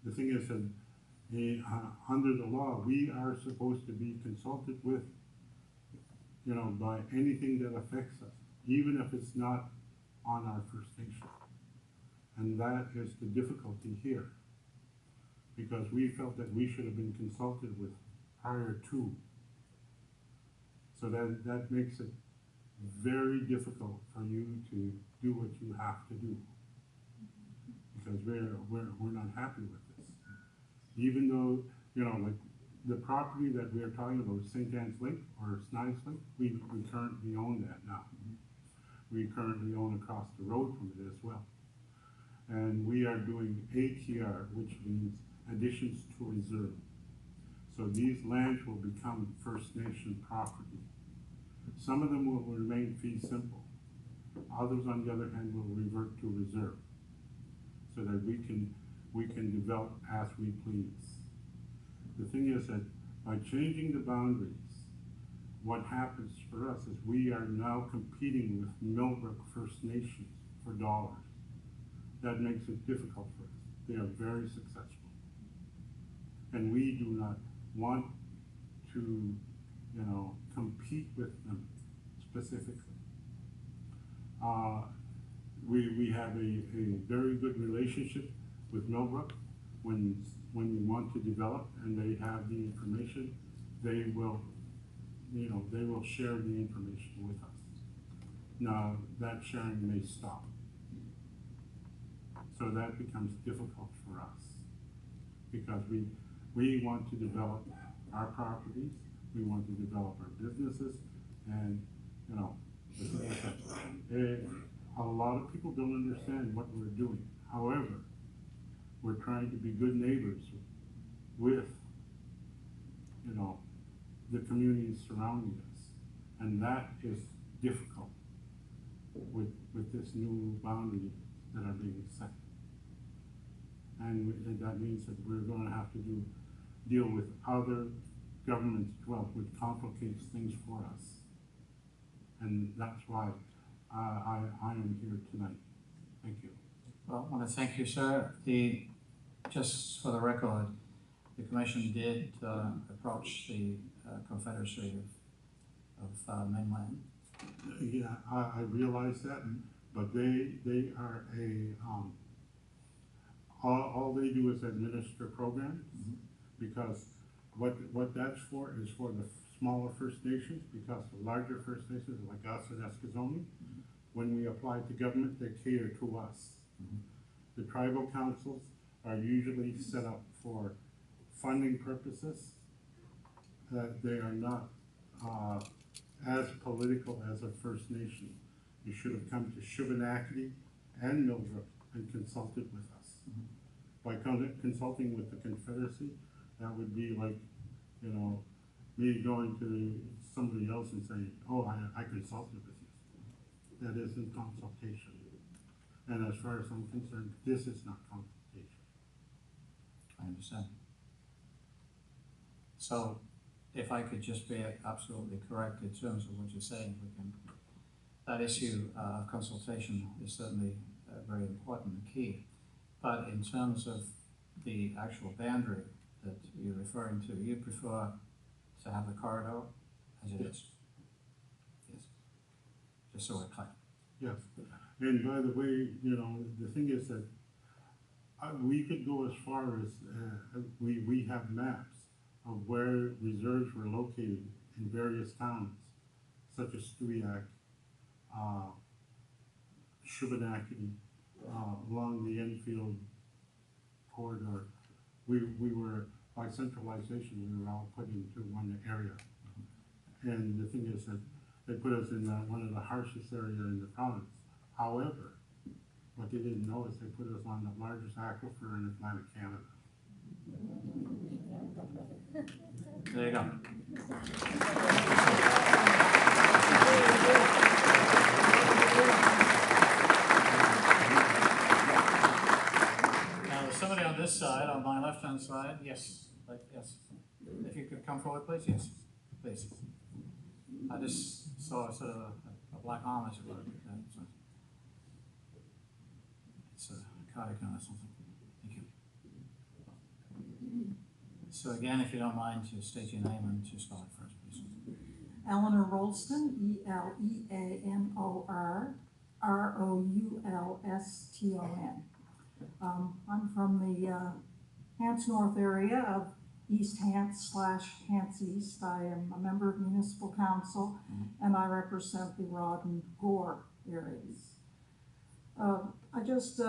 The thing is that under the law, we are supposed to be consulted with you know, by anything that affects us, even if it's not on our First Nation. And that is the difficulty here, because we felt that we should have been consulted with prior to. So that makes it very difficult for you to do what you have to do, because we're not happy with this. Even though, you know, like the property that we are talking about, St. Anne's Lake or Snides Lake, we currently own that now. We currently own across the road from it as well. And we are doing ATR, which means additions to reserve. So these lands will become First Nation property. Some of them will remain fee simple. Others, on the other hand, will revert to reserve, so that we can develop as we please. The thing is that by changing the boundaries, what happens for us is we are now competing with Millbrook First Nations for dollars. That makes it difficult for us. They are very successful. And we do not want to, you know, compete with them specifically. We have a very good relationship with Millbrook. When we want to develop and they have the information, they will, you know, they will share the information with us. Now, that sharing may stop. So that becomes difficult for us, because we want to develop our properties, we want to develop our businesses, and, you know, a lot of people don't understand what we're doing. However, we're trying to be good neighbors with, you know, the communities surrounding us. And that is difficult with this new boundary that are being set. And that means that we're going to have to deal with other governments as well, which complicates things for us. And that's why I am here tonight. Thank you.
Well, I want to thank you, sir. Just for the record, the commission did approach the Confederacy of Mainland.
Yeah, I realize that, but they are all they do is administer programs, because what that's for is for the smaller First Nations, because the larger First Nations like us and Eskizoni, when we apply to government, they cater to us. The tribal councils are usually set up for funding purposes, that they are not as political as a First Nation. You should have come to Shubenacadie and Millbrook and consulted with us. By consulting with the Confederacy, that would be like, you know, me going to somebody else and saying, oh, I consulted with you. That isn't consultation. And as far as I'm concerned, this is not consultation.
I understand. So, if I could just be absolutely correct in terms of what you're saying, that issue of consultation is certainly very important and key. But in terms of the actual boundary that you're referring to, you prefer to have the corridor as it is? Yes. Just so we're clear.
Yes. And by the way, you know, the thing is that we could go as far as we have maps of where reserves were located in various towns, such as Stewiacke, Shubenacadie, along the Enfield corridor. We were, by centralization, we were all put into one area. And the thing is that they put us in one of the harshest areas in the province. However, what they didn't know is they put us on the largest aquifer in Atlantic Canada.
There you go. Now, there's somebody on this side, on my left-hand side. Yes, yes. If you could come forward, please. Yes, please. I just saw sort of a black arm, as it were. It's a cardigan or something. Thank you. So again, if you don't mind, to state your name and to spell it first, please.
Eleanor Rolston, E-L-E-A-N-O-R, R-O-U-L-S-T-O-N. I'm from the Hants North area of East Hants / Hants East. I am a member of Municipal Council, and I represent the Rod and Gore areas. I just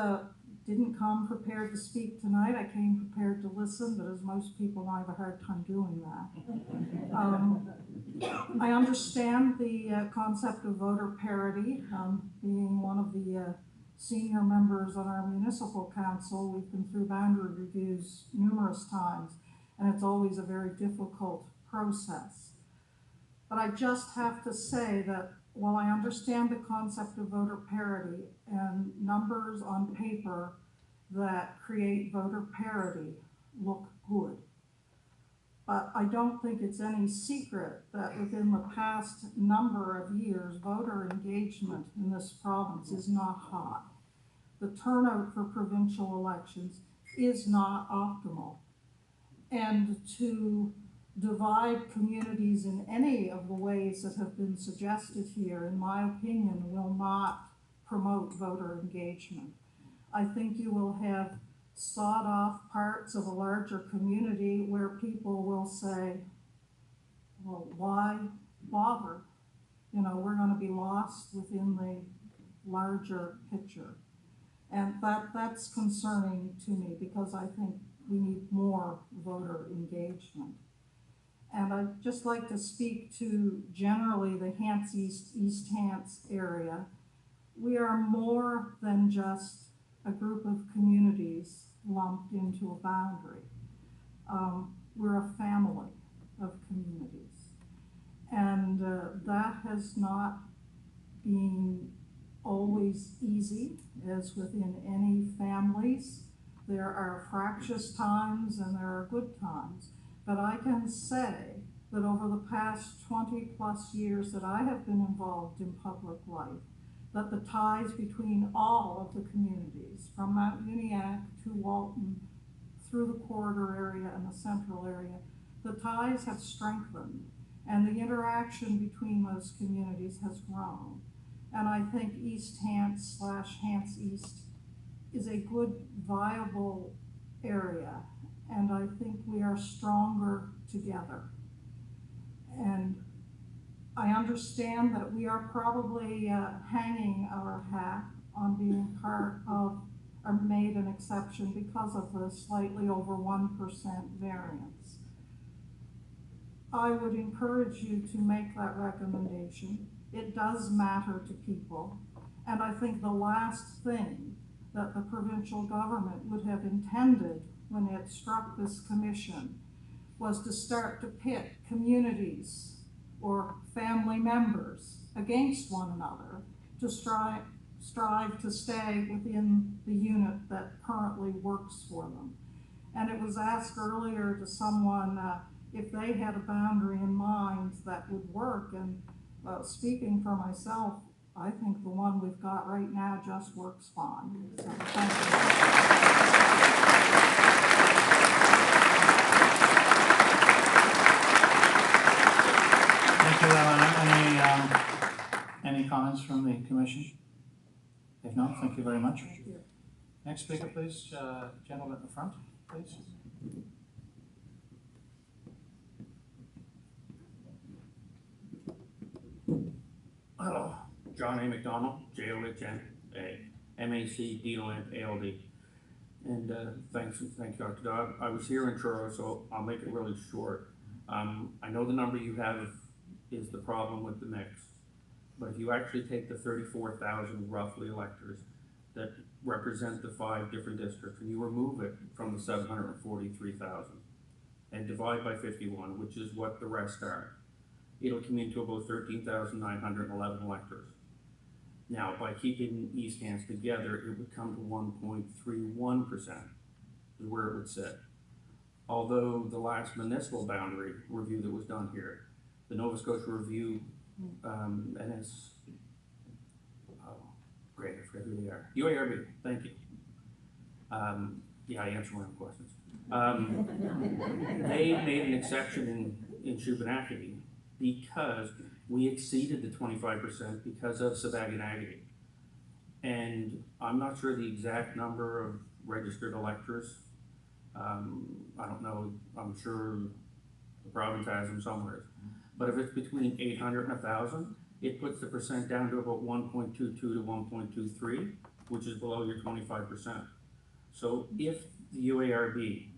didn't come prepared to speak tonight. I came prepared to listen, but as most people, I have a hard time doing that. I understand the concept of voter parity. Being one of the senior members on our municipal council, we've been through boundary reviews numerous times, and it's always a very difficult process. But I just have to say that while I understand the concept of voter parity and numbers on paper that create voter parity look good, but I don't think it's any secret that within the past number of years, voter engagement in this province is not high. The turnout for provincial elections is not optimal. And to divide communities in any of the ways that have been suggested here, in my opinion, will not promote voter engagement. I think you will have sawed off parts of a larger community where people will say, well, why bother? You know, we're going to be lost within the larger picture. And that's concerning to me, because I think we need more voter engagement. And I'd just like to speak to generally the Hants East Hants area. We are more than just a group of communities lumped into a boundary. We're a family of communities. And that has not been always easy, as within any families. There are fractious times and there are good times. But I can say that over the past 20 plus years that I have been involved in public life, that the ties between all of the communities, from Mount Uniacke to Walton, through the corridor area and the central area, the ties have strengthened, and the interaction between those communities has grown. And I think East Hants / Hants East is a good, viable area, and I think we are stronger together. And I understand that we are probably hanging our hat on being part of, or made an exception because of the slightly over 1% variance. I would encourage you to make that recommendation. It does matter to people. And I think the last thing that the provincial government would have intended when it struck this commission was to start to pit communities or family members against one another to strive to stay within the unit that currently works for them. And it was asked earlier to someone if they had a boundary in mind that would work, and speaking for myself, I think the one we've got right now just works fine. So, thank you.
Thank you, Eleanor. Any comments from the commission? If not, thank you very much.
Thank you.
Next speaker, please. Gentleman in the front, please.
Hello, John A. McDonald, J-O-H-N-A, M-A-C-D-O-N-A-L-D. And thanks, Dr. Dodd. I was here in Truro, so I'll make it really short. I know the number you have is the problem with the mix, but if you actually take the 34,000 roughly electors that represent the 5 different districts, and you remove it from the 743,000 and divide by 51, which is what the rest are, it'll come into about 13,911 electors. Now, by keeping East Hants together, it would come to 1.31% is where it would sit. Although the last municipal boundary review that was done here, the Nova Scotia Review, NS, great, I forget who they are. UARB, thank you. Yeah, I answer my own questions. They made an exception in Shubenacadie because we exceeded the 25% because of Sabaganagati. And I'm not sure the exact number of registered electors. I don't know, I'm sure the province has them somewhere. But if it's between 800 and 1,000, it puts the percent down to about 1.22 to 1.23, which is below your 25%. So if the UARB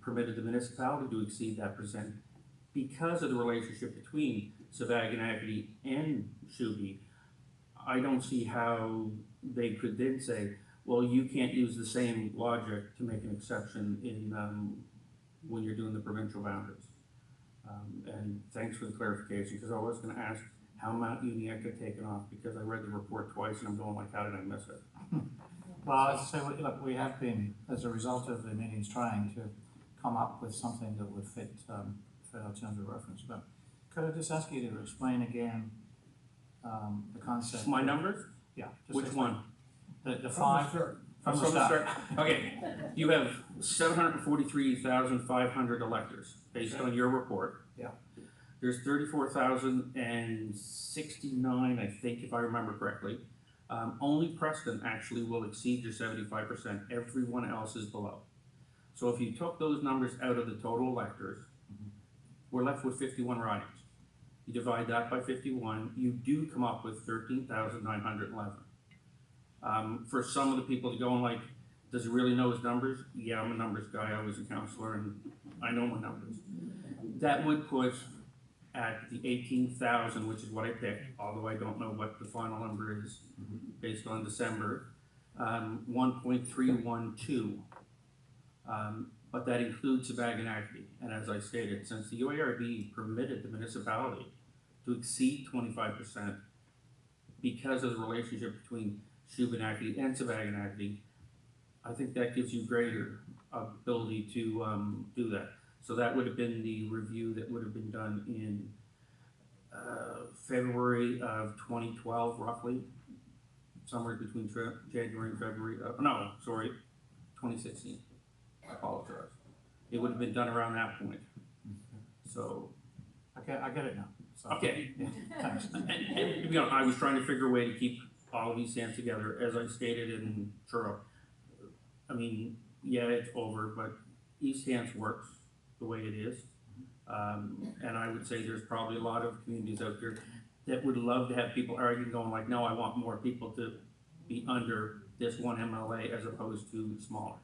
permitted the municipality to exceed that percent because of the relationship between Sabaganagati and Shuby, I don't see how they could then say, well, you can't use the same logic to make an exception in when you're doing the provincial boundaries. And thanks for the clarification, because I was going to ask how Mount Uniacke got taken off, because I read the report twice and I'm going like, how did I miss it?
Well, as I say, look, we have been, as a result of the meetings, trying to come up with something that would fit our terms of reference. But could I just ask you to explain again the concept?
My numbers?
Yeah.
Which one?
The five. From the start.
Okay, you have 743,500 electors based on your report.
Yeah.
There's 34,069, I think, if I remember correctly. Only Preston actually will exceed your 75%. Everyone else is below. So if you took those numbers out of the total electors, we're left with 51 ridings. You divide that by 51, you do come up with 13,911. For some of the people to go and like, does he really know his numbers? Yeah, I'm a numbers guy. I was a counselor and I know my numbers. That would put at the 18,000, which is what I picked, although I don't know what the final number is based on December, 1.312. But that includes Sabaganagati. And as I stated, since the UARB permitted the municipality to exceed 25% because of the relationship between Shubenacadie and Sabaganagati, I think that gives you greater ability to do that. So that would have been the review that would have been done in February of 2012, roughly, somewhere between January and February. 2016. I apologize. It would have been done around that point. So.
Okay, I get it now. So,
okay.
Yeah, thanks.
And to be honest, I was trying to figure a way to keep all of these Hants together, as I stated in Truro. I mean, yeah, it's over, but East Hants works the way it is. And I would say there's probably a lot of communities out there that would love to have people arguing, going like, no, I want more people to be under this one MLA as opposed to smaller.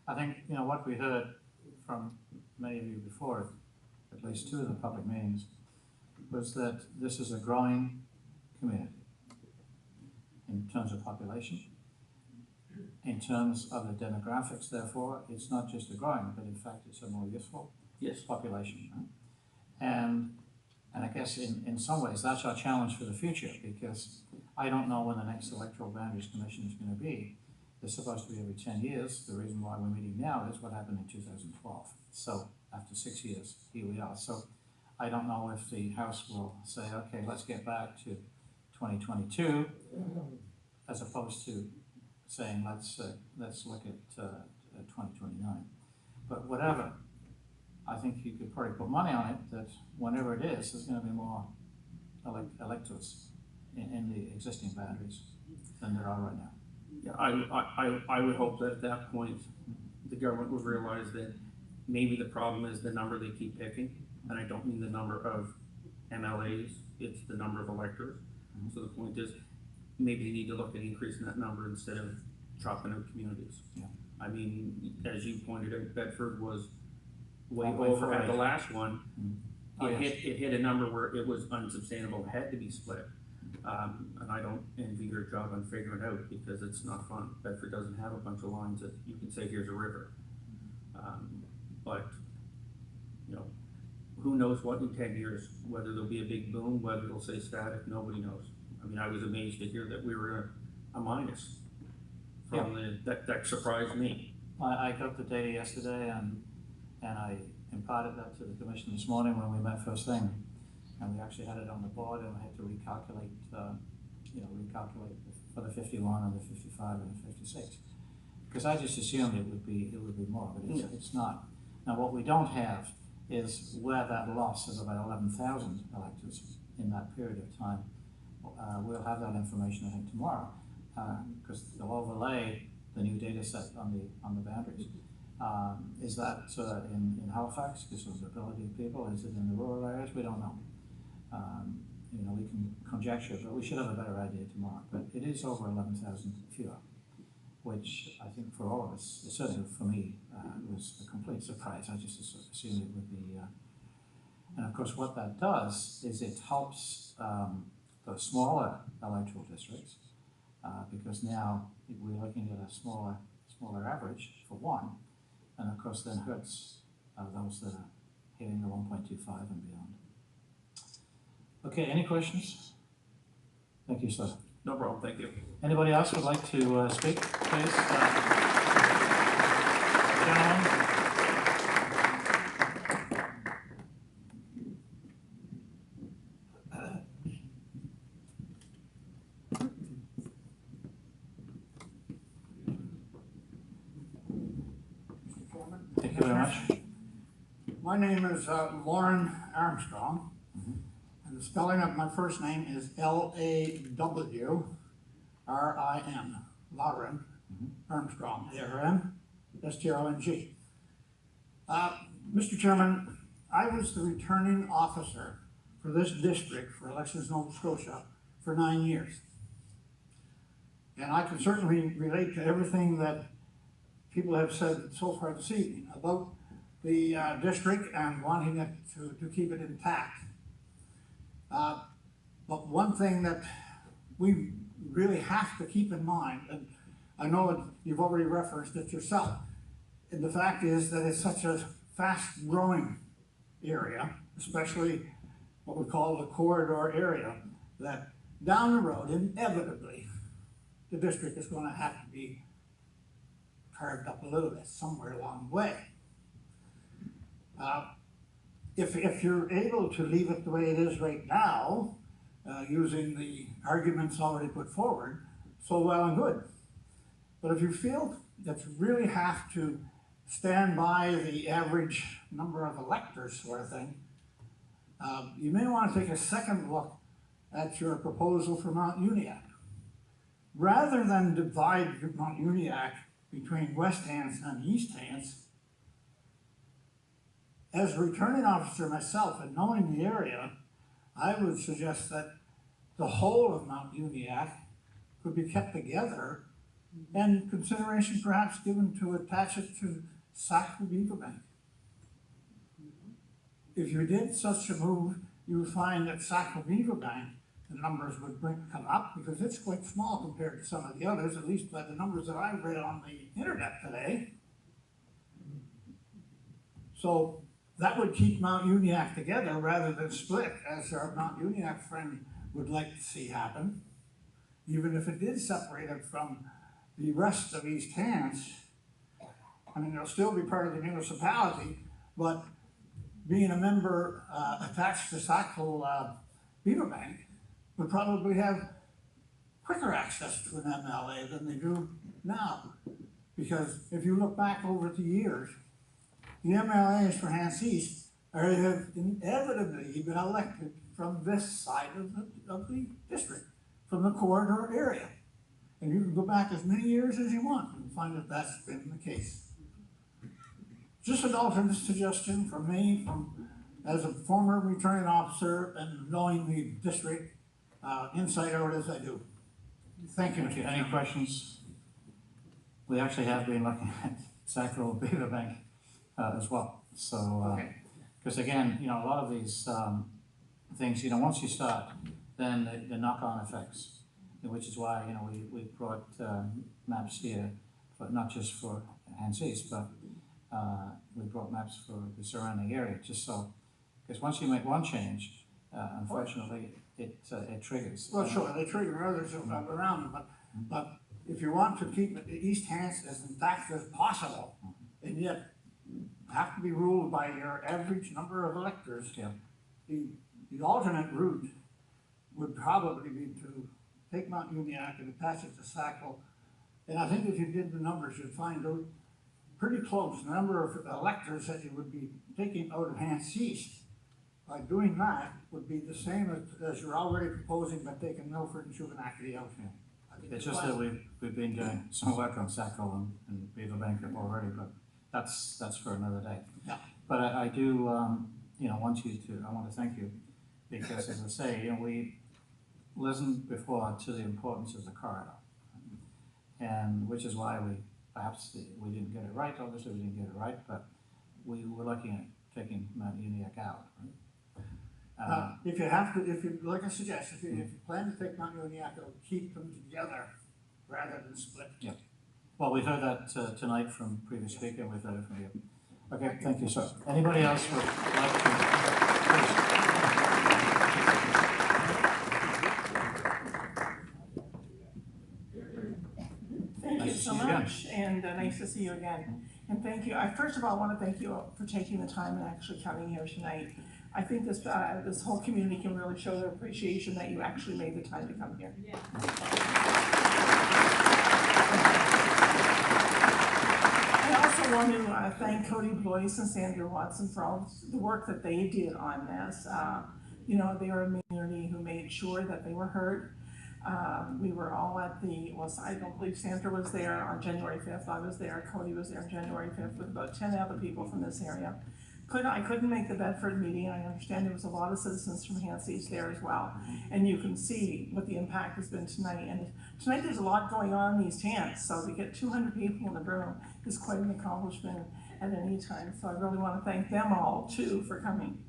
I think, you know, what we heard from many of you before, at least two of the public meetings, was that this is a growing community in terms of population. In terms of the demographics, therefore, it's not just a growing, but in fact it's a more useful population. Right? And I guess in some ways that's our challenge for the future, because I don't know when the next Electoral Bounaries Commission is going to be. They're supposed to be every 10 years. The reason why we're meeting now is what happened in 2012. So after 6 years, here we are. So I don't know if the House will say, okay, let's get back to 2022, as opposed to saying let's look at 2029. But whatever, I think you could probably put money on it that whenever it is, there's going to be more electors in the existing boundaries than there are right now.
Yeah, I would hope that at that point the government would realize that maybe the problem is the number they keep picking, and I don't mean the number of MLAs, it's the number of electors. So the point is, maybe they need to look at increasing that number instead of chopping out communities.
Yeah.
I mean, as you pointed out, Bedford was way over at the last one. It hit a number where it was unsustainable, had to be split. And I don't envy your job on figuring it out, because it's not fun. Bedford doesn't have a bunch of lines that you can say, here's a river. But, you know, who knows what in 10 years, whether there'll be a big boom, whether it'll stay static, nobody knows. I mean, I was amazed to hear that we were a minus from that surprised me.
I got the data yesterday and I imparted that to the commission this morning when we met first thing. And we actually had it on the board, and we had to recalculate, recalculate for the 51 and the 55 and the 56. because I just assumed it would be more, but it's not. Now, what we don't have is where that loss of about 11,000 electors in that period of time. We'll have that information, I think, tomorrow, because they'll overlay the new data set on the boundaries. Is that in Halifax because of the ability of people? Is it in the rural areas? We don't know. You know, we can conjecture, but we should have a better idea tomorrow. But it is over 11,000 fewer, which I think for all of us, certainly for me, was a complete surprise. I just assumed it would be. And of course, what that does is it helps the smaller electoral districts because now we're looking at a smaller average for one, and of course then hurts those that are hitting the 1.25 and beyond. Okay, any questions? Thank you, sir.
No problem, thank you.
Anybody else would like to speak, please? Gentlemen? Thank you very much.
My name is Lauren Armstrong, and the spelling of my first name is Lawrin, Lauren Armstrong, ARMSTRONG. Mr. Chairman, I was the returning officer for this district for Elections Nova Scotia for 9 years. And I can certainly relate to everything that people have said so far this evening about the district and wanting it to keep it intact. But one thing that we really have to keep in mind, and I know you've already referenced it yourself, and the fact is that it's such a fast-growing area, especially what we call the corridor area, that down the road, inevitably, the district is going to have to be carved up a little bit somewhere along the way. If you're able to leave it the way it is right now, using the arguments already put forward, so well and good. But if you feel that you really have to stand by the average number of electors sort of thing, you may want to take a second look at your proposal for Mount Uniacke. Rather than divide Mount Uniacke between West Hants and East Hants, as a returning officer myself and knowing the area, I would suggest that the whole of Mount Uniacke could be kept together and consideration perhaps given to attach it to Sackville-Beaverbank. If you did such a move, you would find that Sackville-Beaverbank, the numbers would come up because it's quite small compared to some of the others, at least by the numbers that I've read on the internet today. So that would keep Mount Uniacke together rather than split, as our Mount Uniacke friend would like to see happen. Even if it did separate it from the rest of East Hants, I mean, it'll still be part of the municipality, but being a member attached to Sackville-Beaverbank would probably have quicker access to an MLA than they do now. Because if you look back over the years, the MLAs for Hants East have inevitably been elected from this side of the district, from the corridor area. And you can go back as many years as you want and find that that's been the case. Just an alternate suggestion from me, as a former returning officer and knowing the district inside out as I do. Thank you.
Any questions? We actually have been looking at Sackville-Beaverbank as well. So, because again, you know, a lot of these things, you know, once you start, then the knock-on effects, which is why, you know, we brought maps here, but not just for Hants East, but we brought maps for the surrounding area, just so, because once you make one change, unfortunately, it triggers.
Well, sure, they trigger others around them, but if you want to keep East Hants as intact as possible, and yet have to be ruled by your average number of electors, the alternate route would probably be to take Mount Uniacke and attach it to Sackville And I think if you did the numbers, you'd find out pretty close the number of electors that you would be taking out of Hants East. By doing that would be the same as you're already proposing by taking Milford and Shubenacadie out.
It's just that we've been doing some work on Sackville and Beaver Bank already, but that's for another day.
Yeah.
But I do, I want to thank you, because as I say, we listened before to the importance of the corridor. And which is why we didn't get it right, obviously we didn't get it right, but we were looking at taking Mount Uniacke out.
Like I suggest, if you plan to take Mount Uniacke, keep them together rather than split.
Yeah. Well, we've heard that tonight from previous speaker, we've heard it from you. Okay, thank you, sir. Anybody else would like to? Please.
Thank you so much, and nice to see you again. And thank you. First of all, I want to thank you for taking the time and actually coming here tonight. I think this whole community can really show their appreciation that you actually made the time to come here. Yeah. I also want to thank Cody Blois and Sandra Watson for all the work that they did on this. They were a community who made sure that they were heard. We were all at I don't believe Sandra was there on January 5th. I was there. Cody was there on January 5th with about 10 other people from this area. I couldn't make the Bedford meeting. I understand there was a lot of citizens from Hants East there as well. And you can see what the impact has been tonight. And tonight there's a lot going on in East Hants. So to get 200 people in the room is quite an accomplishment at any time. So I really want to thank them all too for coming.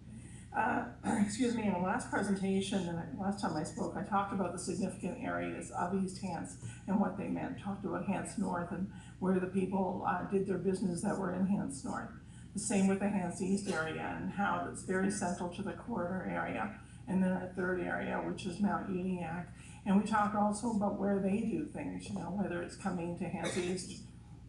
Excuse me, in the last presentation, and last time I spoke, I talked about the significant areas of East Hants and what they meant. Talked about Hants North and where the people did their business that were in Hants North. The same with the Hants East area and how it's very central to the corridor area. And then a third area, which is Mount Uniacke. And we talked also about where they do things, whether it's coming to Hants East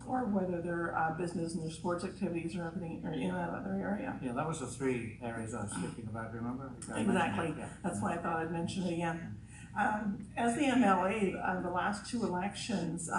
or whether their business and their sports activities or everything are in that other area.
Yeah, that was the three areas I was speaking about, remember?
Exactly. That's why I thought I'd mention it again. As the MLA, the last two elections,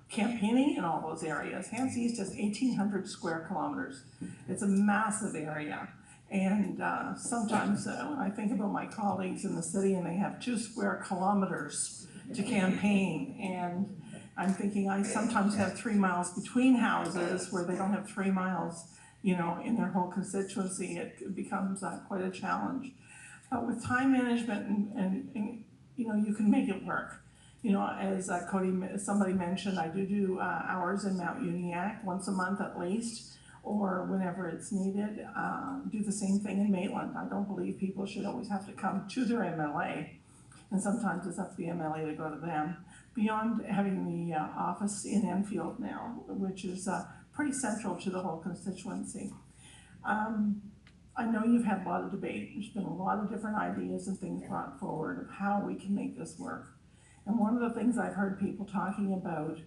campaigning in all those areas, Hants East has 1,800 square kilometers. It's a massive area. And sometimes I think about my colleagues in the city and they have 2 square kilometers to campaign. And I'm thinking I sometimes have 3 miles between houses where they don't have 3 miles, in their whole constituency. It becomes quite a challenge. But with time management and you can make it work. As somebody mentioned, I do hours in Mount Uniacke once a month at least, or whenever it's needed. Do the same thing in Maitland. I don't believe people should always have to come to their MLA, and sometimes it's up to the MLA to go to them. Beyond having the office in Enfield now, which is pretty central to the whole constituency. I know you've had a lot of debate. There's been a lot of different ideas and things brought forward of how we can make this work. And one of the things I've heard people talking about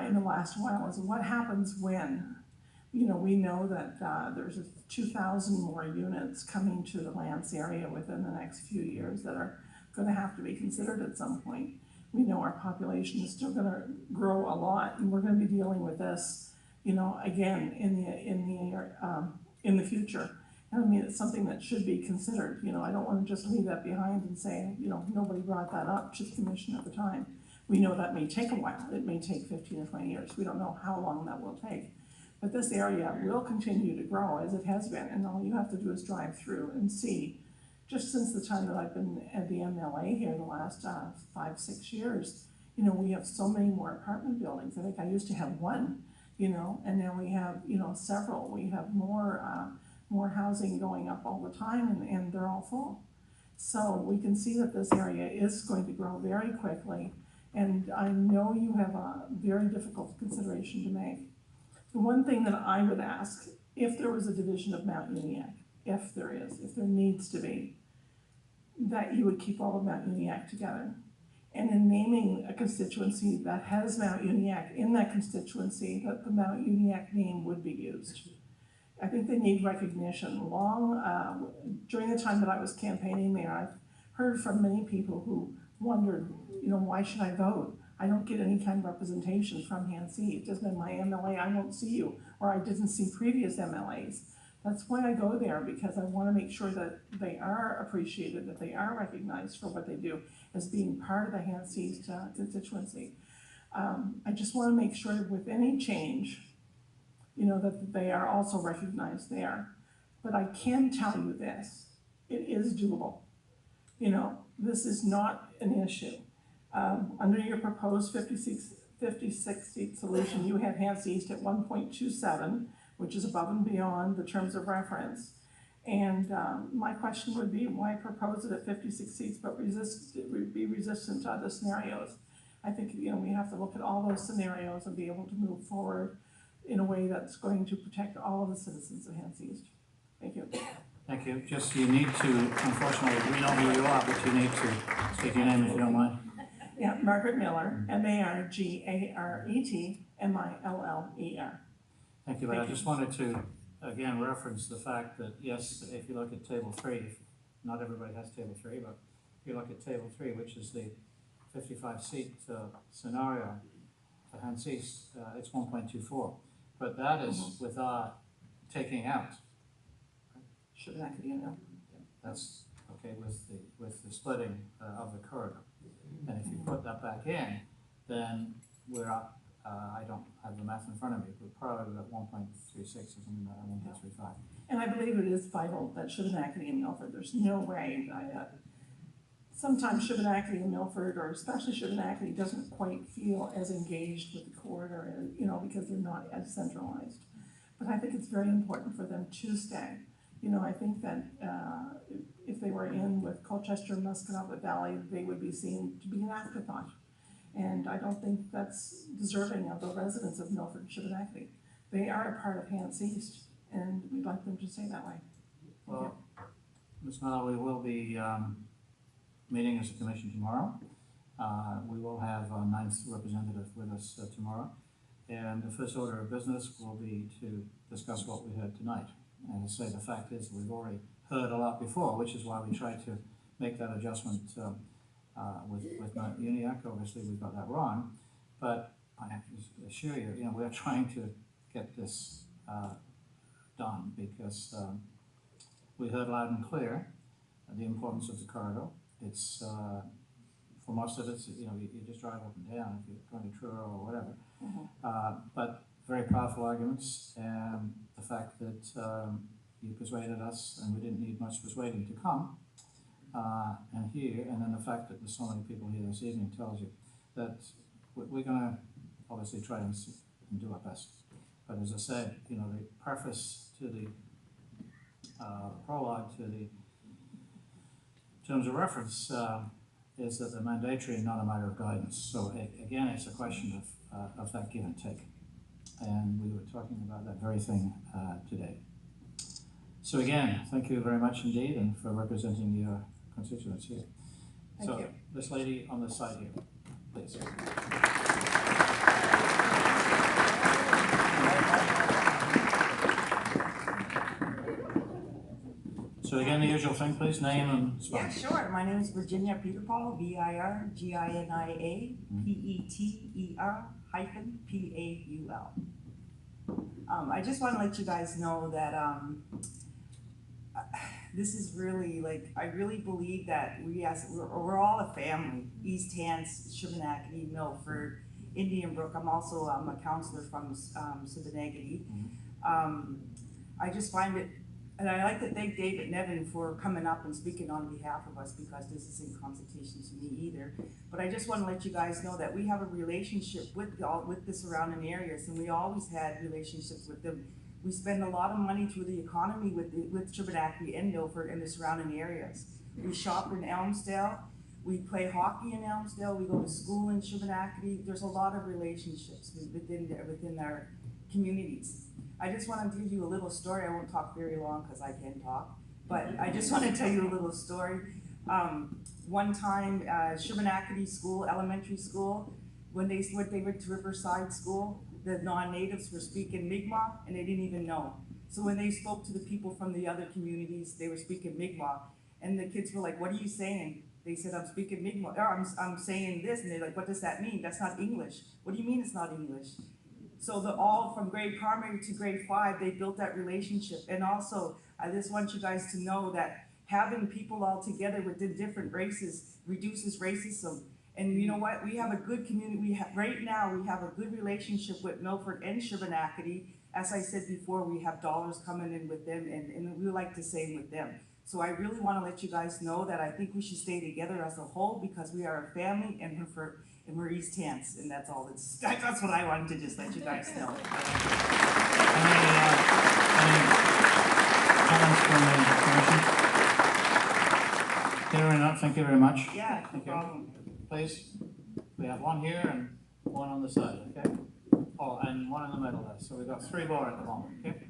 in the last while is what happens when, we know that there's 2,000 more units coming to the Lance area within the next few years that are going to have to be considered at some point. We know our population is still going to grow a lot, and we're going to be dealing with this, again in the future. And I mean, it's something that should be considered. I don't want to just leave that behind and say, nobody brought that up to the commission at the time. We know that may take a while. It may take 15 or 20 years. We don't know how long that will take. But this area will continue to grow as it has been. And all you have to do is drive through and see. Just since the time that I've been at the MLA here the last 5-6 years, we have so many more apartment buildings. I think I used to have one, and now we have, several. We have more housing going up all the time, and they're all full. So we can see that this area is going to grow very quickly, and I know you have a very difficult consideration to make. The one thing that I would ask, if there was a division of Mount Uniacke, if there needs to be, that you would keep all of Mount Uniacke together. And in naming a constituency that has Mount Uniacke in that constituency, that the Mount Uniacke name would be used. I think they need recognition. During the time that I was campaigning there, I've heard from many people who wondered, why should I vote? I don't get any kind of representation from Hansi. It doesn't mean my MLA, I won't see you, or I didn't see previous MLAs. That's why I go there, because I want to make sure that they are appreciated, that they are recognized for what they do as being part of the Hansi constituency. I just want to make sure with any change, you know, that they are also recognized there. But I can tell you this, it is doable. You know, this is not an issue. Under your proposed 56 seat solution, you had Hants East at 1.27, which is above and beyond the terms of reference. And my question would be, why propose it at 56 seats but be resistant to other scenarios? I think, you know, we have to look at all those scenarios and be able to move forward in a way that's going to protect all of the citizens of Hants East. Thank you.
Thank you. Just you need to, unfortunately, we know who you are, but you need to state your name if you don't mind.
Yeah, Margaret Miller, Margaret Miller.
Thank you, but I just wanted to, again, reference the fact that, yes, if you look at table 3, not everybody has table 3, but if you look at table 3, which is the 55-seat scenario for Hants East, it's 1.24. But that is without taking out. That's okay with the splitting of the corridor. And if you put that back in, then we're up, I don't have the math in front of me, but probably about 1.36 or something like that, 1.35.
And I believe it is vital that Shubenacadie and Milford, there's no way, sometimes Shubenacadie and Milford, or especially Shubenacadie, doesn't quite feel as engaged with the corridor, you know, because they're not as centralized. But I think it's very important for them to stay. You know, I think that if they were in with Colchester and Muscataway Valley, they would be seen to be an afterthought. And I don't think that's deserving of the residents of Milford and Shubenacadie. They are a part of Hants East, and we'd like them to stay that way.
Well, Ms. Miller, we will be meeting as a commission tomorrow. We will have our 9th representative with us tomorrow. And the first order of business will be to discuss what we heard tonight. And to say the fact is we've already heard a lot before, which is why we tried to make that adjustment with UNIAC. Obviously, we got that wrong, but I have to assure you, you know, we're trying to get this done because we heard loud and clear the importance of the corridor. It's for most of it, you know, you just drive up and down if you're going to Truro or whatever. But very powerful arguments, and the fact that you persuaded us and we didn't need much persuading to come and here, and then the fact that there's so many people here this evening tells you that we're going to obviously try and do our best. But as I said, you know, the preface to the prologue to the terms of reference is that they're mandatory and not a matter of guidance. So again, it's a question of that give and take. And we were talking about that very thing today. So again, thank you very much indeed, and for representing your constituents here.
Thank you.
This lady on the side here, please. So again, the usual thing, please, name and spell.
Yeah, sure. My name is Virginia Peterpaul, VIRGINIA-PETER-PAUL. I just want to let you guys know that this is really, like, I really believe that we're all a family. East Hants, Shubenacadie, Milford, Indian Brook. I'm a counselor from Shubenacadie. I just find it, and I like to thank David Nevin for coming up and speaking on behalf of us, because this isn't consultation to me either. But I just want to let you guys know that we have a relationship with the surrounding areas, and we always had relationships with them. We spend a lot of money through the economy with Shubenacadie and Milford and the surrounding areas. We shop in Elmsdale. We play hockey in Elmsdale. We go to school in Shubenacadie. There's a lot of relationships within our communities. I just want to give you a little story. I won't talk very long because I can talk, but I just want to tell you a little story. One time, Shubenacadie School, elementary school, when they went to Riverside School, the non-natives were speaking Mi'kmaq, and they didn't even know. So when they spoke to the people from the other communities, they were speaking Mi'kmaq, and the kids were like, "What are you saying?" They said, I'm speaking Mi'kmaq, or I'm saying this, and they're like, what does that mean? That's not English. What do you mean it's not English? So all from grade primary to grade 5, they built that relationship. And also, I just want you guys to know that having people all together within different races reduces racism. And you know what? We have a good community. Right now, we have a good relationship with Milford and Shubenacadie. As I said before, we have dollars coming in with them, and we like the same with them. So I really want to let you guys know that I think we should stay together as a whole because we are a family, and we're East Hants, and that's all. That's what I wanted to just let you guys know.
Any comments from the commission? Hearing none, thank you very much.
Yeah, no
Thank you.
problem.
Please, we have one here and one on the side, okay? Oh, and one in the middle there, so we've got 3 more at the moment, okay?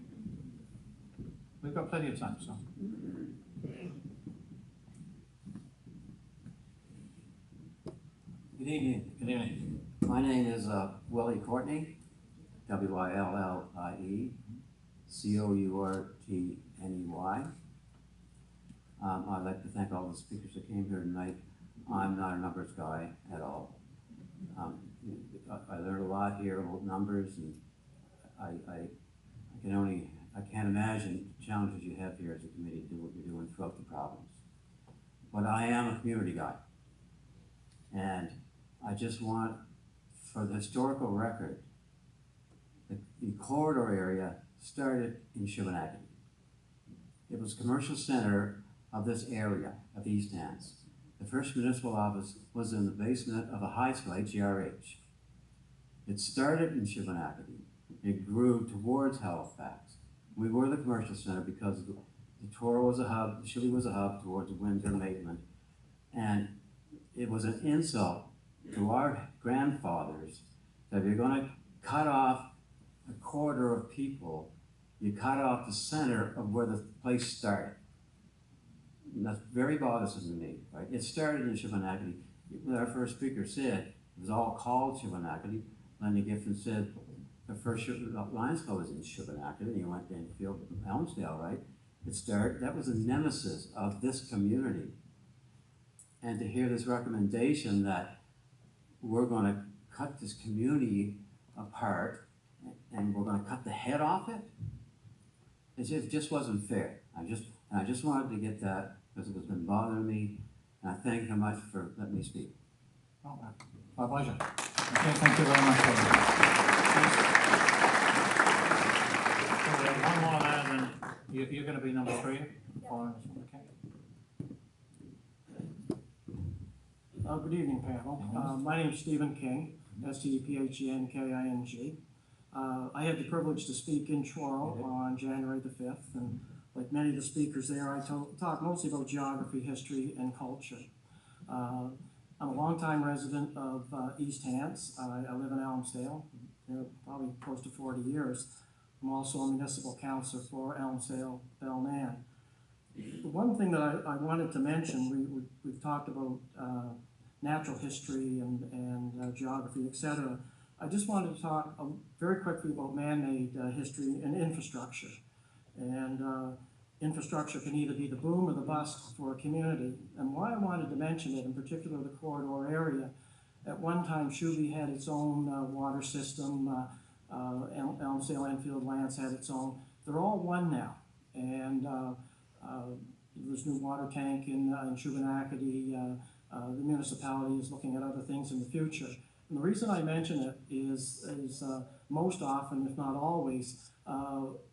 We've got plenty of time, so.
Good evening.
Good evening.
My name is Willie Courtney, Willie Courtney. I'd like to thank all the speakers that came here tonight. I'm not a numbers guy at all. I learned a lot here about numbers, and I can't imagine the challenges you have here as a committee to do what you're doing throughout the province. But I am a community guy, and I just want, for the historical record, the corridor area started in Shubenacadie. It was commercial center of this area of East Hants. The first municipal office was in the basement of a high school, HERH. It started in Shubenacadie. It grew towards Halifax. We were the commercial center because the Toro was a hub, the Chile was a hub towards Windsor, Maitland. And it was an insult to our grandfathers that if you're going to cut off a corridor of people, you cut off the center of where the place started. And that's very bothersome to me, right? It started in Shubenacadie. Our first speaker said it was all called Shubenacadie. Lenny Giffen said the first Lions Club was in Shubenacadie, and he went to Enfield, Elmsdale, right? That was a nemesis of this community. And to hear this recommendation that we're going to cut this community apart and we're going to cut the head off it, it just wasn't fair. I just wanted to get that because it has been bothering me, and I thank you much for letting me speak.
Oh, my pleasure. Okay, thank you very much for that. So we have one more there, then you're going to be number 3 following this one, okay?
Good evening, panel. My name is Stephen King, STEPHENKING. I had the privilege to speak in Truro on January the 5th, and like many of the speakers there, I talk mostly about geography, history, and culture. I'm a longtime resident of East Hants. I live in Elmsdale, probably close to 40 years. I'm also a municipal councillor for Elmsdale, Belknap. The one thing that I wanted to mention, we've talked about natural history and geography, etc. I just wanted to talk very quickly about man-made history and infrastructure. And infrastructure can either be the boom or the bust for a community. And why I wanted to mention it, in particular the corridor area, at one time Shubie had its own water system, Elmsdale, Enfield, Lance had its own. They're all one now. And there's new water tank in Shubenacadie. The municipality is looking at other things in the future. And the reason I mention it is most often, if not always,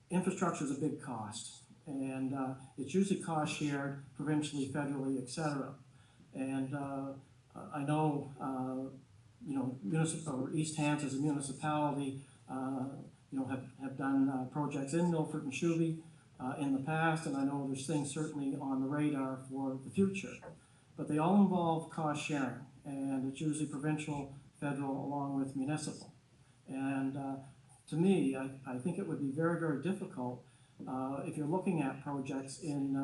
infrastructure is a big cost. And it's usually cost shared provincially, federally, etc. And I know, East Hants as a municipality, have done projects in Milford and Shubie in the past, and I know there's things certainly on the radar for the future. But they all involve cost sharing, and it's usually provincial, federal, along with municipal. And to me, I think it would be very, very difficult if you're looking at projects in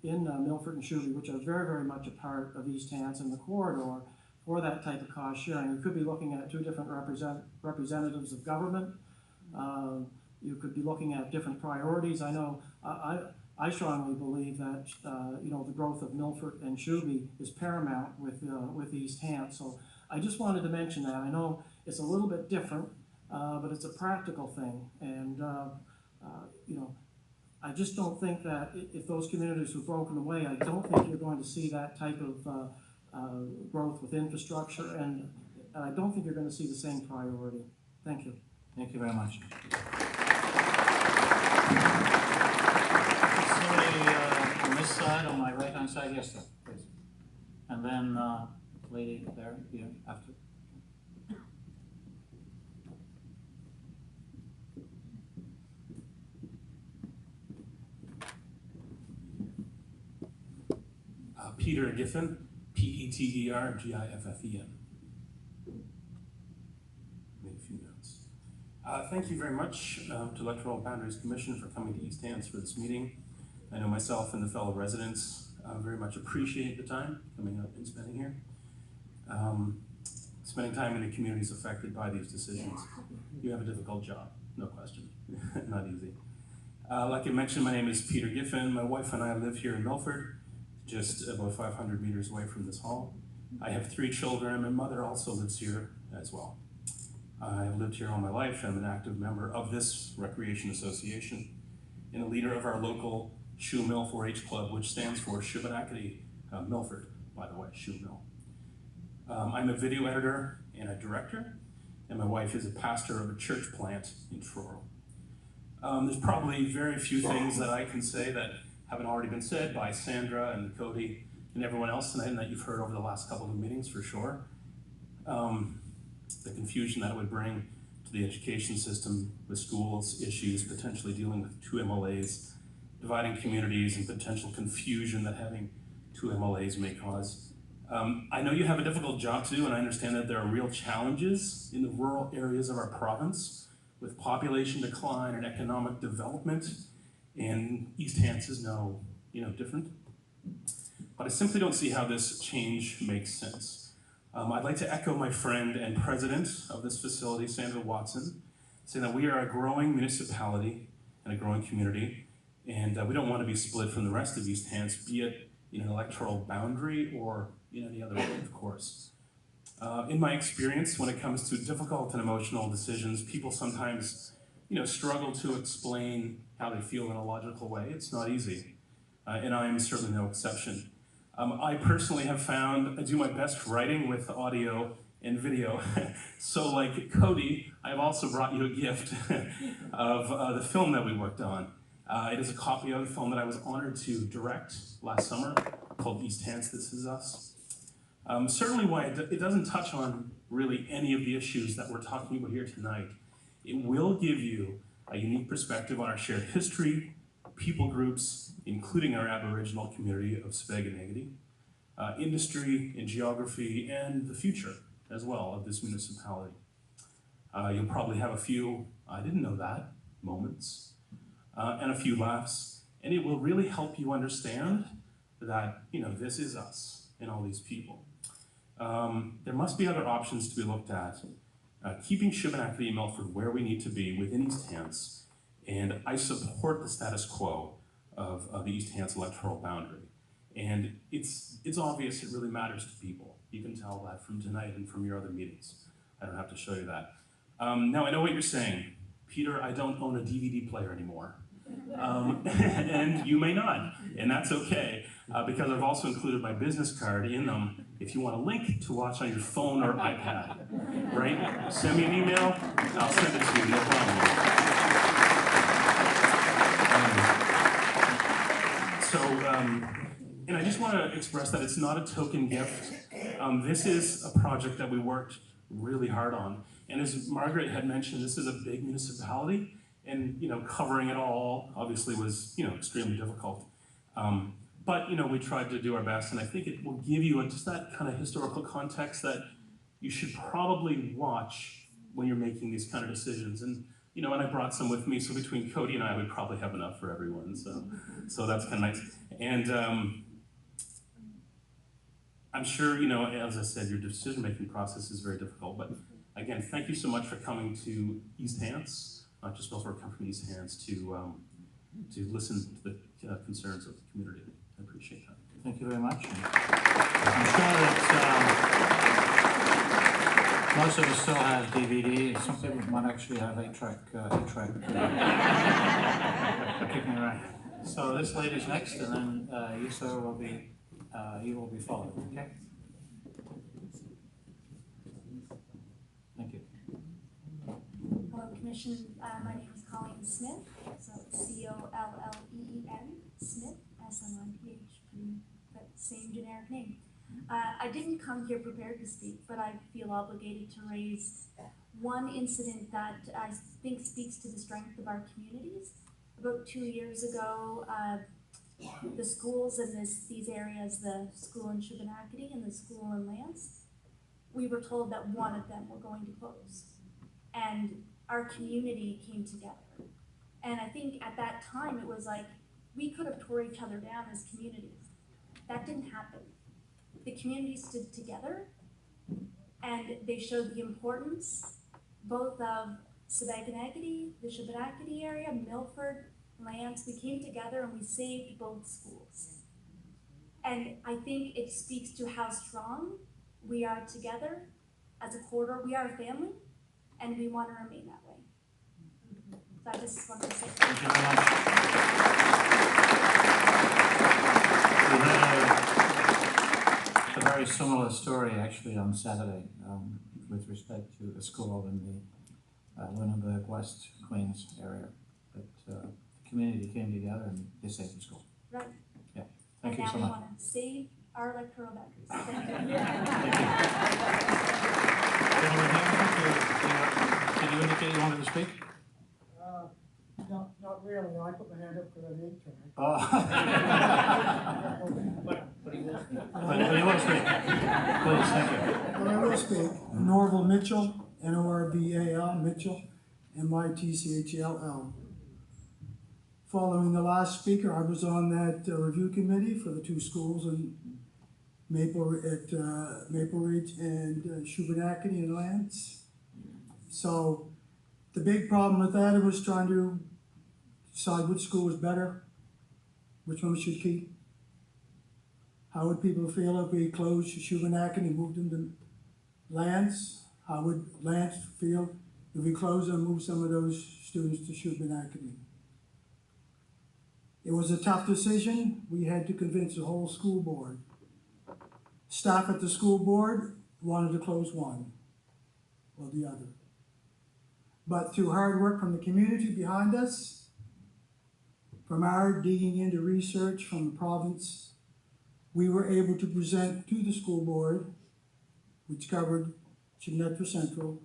Milford and Shubie, which are very, very much a part of East Hants and the corridor, for that type of cost sharing. You could be looking at 2 different representatives of government. You could be looking at different priorities. I know I strongly believe that, you know, the growth of Milford and Shuby is paramount with East Hants. So I just wanted to mention that. I know it's a little bit different, but it's a practical thing. And, you know, I just don't think that if those communities were broken away, I don't think you're going to see that type of growth with infrastructure, and I don't think you're going to see the same priority. Thank you.
Thank you very much. On this side, on my right-hand side, yes, sir, please. And then, lady there, here, after.
Peter Giffen, Petergiffen. Made a few notes. Thank you very much to Electoral Bounaries Commission for coming to East Hants for this meeting. I know myself and the fellow residents very much appreciate the time coming up and spending here. Spending time in the communities affected by these decisions. You have a difficult job, no question, not easy. Like I mentioned, my name is Peter Giffen. My wife and I live here in Milford, just about 500 meters away from this hall. I have 3 children, and my mother also lives here as well. I've lived here all my life. I'm an active member of this recreation association and a leader of our local Shoe Mill 4-H club, which stands for Shubenacadie Milford, by the way, Shoe Mill. I'm a video editor and a director, and my wife is a pastor of a church plant in Truro. There's probably very few things that I can say that haven't already been said by Sandra and Cody and everyone else tonight, and that you've heard over the last couple of meetings for sure. The confusion that it would bring to the education system with schools issues, potentially dealing with 2 MLAs, dividing communities, and potential confusion that having 2 MLAs may cause. I know you have a difficult job to do, and I understand that there are real challenges in the rural areas of our province with population decline and economic development, and East Hants is no different. But I simply don't see how this change makes sense. I'd like to echo my friend and president of this facility, Sandra Watson, saying that we are a growing municipality and a growing community, and we don't want to be split from the rest of East Hants, be it in an electoral boundary or in any other way, of course. In my experience, when it comes to difficult and emotional decisions, people sometimes struggle to explain how they feel in a logical way. It's not easy, and I am certainly no exception. I personally have found I do my best writing with audio and video. So like Cody, I've also brought you a gift of the film that we worked on. It is a copy of the film that I was honored to direct last summer called East Hants, This Is Us. Certainly why it doesn't touch on really any of the issues that we're talking about here tonight. It will give you a unique perspective on our shared history, people groups, including our Aboriginal community of Shubenacadie, industry and geography, and the future as well of this municipality. You'll probably have a few, I didn't know that, moments, and a few laughs, and it will really help you understand that, this is us and all these people. There must be other options to be looked at. Keeping Shubenacadie and Milford where we need to be within East Hants, and I support the status quo of the East Hants electoral boundary. And it's obvious it really matters to people. You can tell that from tonight and from your other meetings. I don't have to show you that. Now I know what you're saying. Peter, I don't own a DVD player anymore. And you may not, and that's okay, because I've also included my business card in them if you want a link to watch on your phone or iPad, right? Send me an email, I'll send it to you, no problem. And I just want to express that it's not a token gift. This is a project that we worked really hard on. And as Margaret had mentioned, this is a big municipality, and covering it all obviously was extremely difficult. But we tried to do our best, and I think it will give you just that kind of historical context that you should probably watch when you're making these kind of decisions. And and I brought some with me, so between Cody and I, we probably have enough for everyone. So that's kind of nice. And I'm sure as I said, your decision-making process is very difficult. But again, thank you so much for coming to East Hants, not just Milford, come from East Hants to listen to the concerns of the community. I appreciate that.
Thank you very much. I'm sure that most of us still have DVD. Some people might actually have 8-track kicking around. So this lady's next, and then you, sir, will be followed. Okay. Thank you.
Hello, Commission. My name is Colleen Smith. So Colleen Smith, SMITH, that same generic name. I didn't come here prepared to speak, but I feel obligated to raise one incident that I think speaks to the strength of our communities. About 2 years ago, the schools in these areas, the school in Shubenacadie and the school in Lance, we were told that one of them were going to close. And our community came together. And I think at that time it was like, we could have tore each other down as communities. That didn't happen. The community stood together and they showed the importance both of Shubenacadie, the Shubenacadie area, Milford, Lance. We came together and we saved both schools. And I think it speaks to how strong we are together as a corridor. We are a family and we want to remain that way. So I just want to say thank you very much.
We had a very similar story actually on Saturday with respect to a school in the Lunenburg West Queens area. But the community came together and they saved the school.
Right.
Yeah. Thank you
and
so
now
much.
we want to save our electoral boundaries. Thank you.
Gentlemen here, did you indicate you wanted to speak?
Not really. I put my hand up because I need to.
But you want to speak? Please, thank you.
But I will speak. Norval Mitchell, Norval Mitchell, Mitchell. Following the last speaker, I was on that review committee for the two schools in Maple Ridge and Shubenacadie and Lance. So the big problem with that was trying to decide which school was better, which one we should keep. How would people feel if we closed Shubenacadie and moved them to Lance? How would Lance feel if we closed and moved some of those students to Shubenacadie? It was a tough decision. We had to convince the whole school board. Staff at the school board wanted to close one or the other. But through hard work from the community behind us, from our digging into research from the province, we were able to present to the school board, which covered Shubenacadie Central,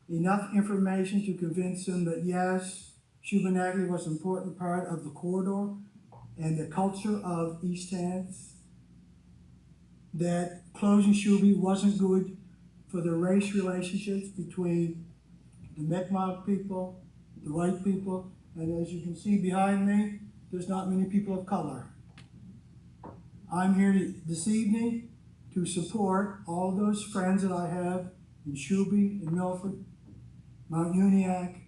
enough information to convince them that yes, Shubenacadie was an important part of the corridor and the culture of East Hants, that closing Shubenacadie wasn't good for the race relationships between the Mi'kmaq people, the white people, and as you can see behind me, there's not many people of color. I'm here this evening to support all those friends that I have in Shuby, in Milford, Mount Uniacke,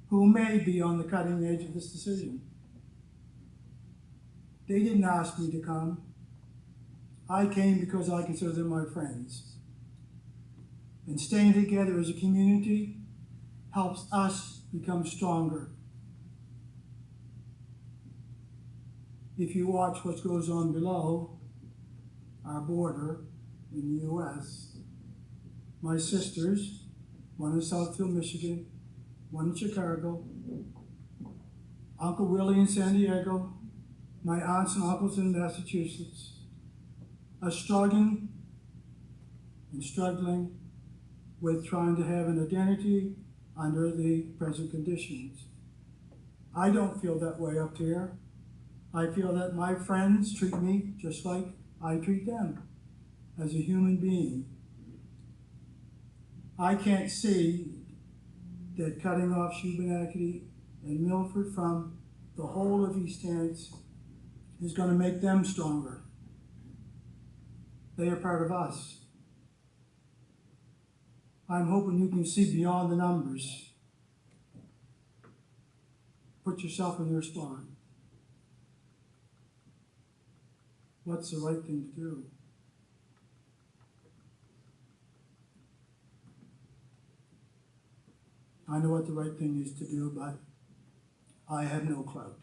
who may be on the cutting edge of this decision. They didn't ask me to come. I came because I consider them my friends. And staying together as a community helps us become stronger. If you watch what goes on below our border in the US, my sisters, one in Southfield, Michigan, one in Chicago, Uncle Willie in San Diego, my aunts and uncles in Massachusetts, are struggling with trying to have an identity under the present conditions. I don't feel that way up here. I feel that my friends treat me just like I treat them, as a human being. I can't see that cutting off Shubenacadie and Milford from the whole of East Hants is going to make them stronger. They are part of us. I'm hoping you can see beyond the numbers. Put yourself in their spot. what's the right thing to do? I know what the right thing is to do, but I have no clout.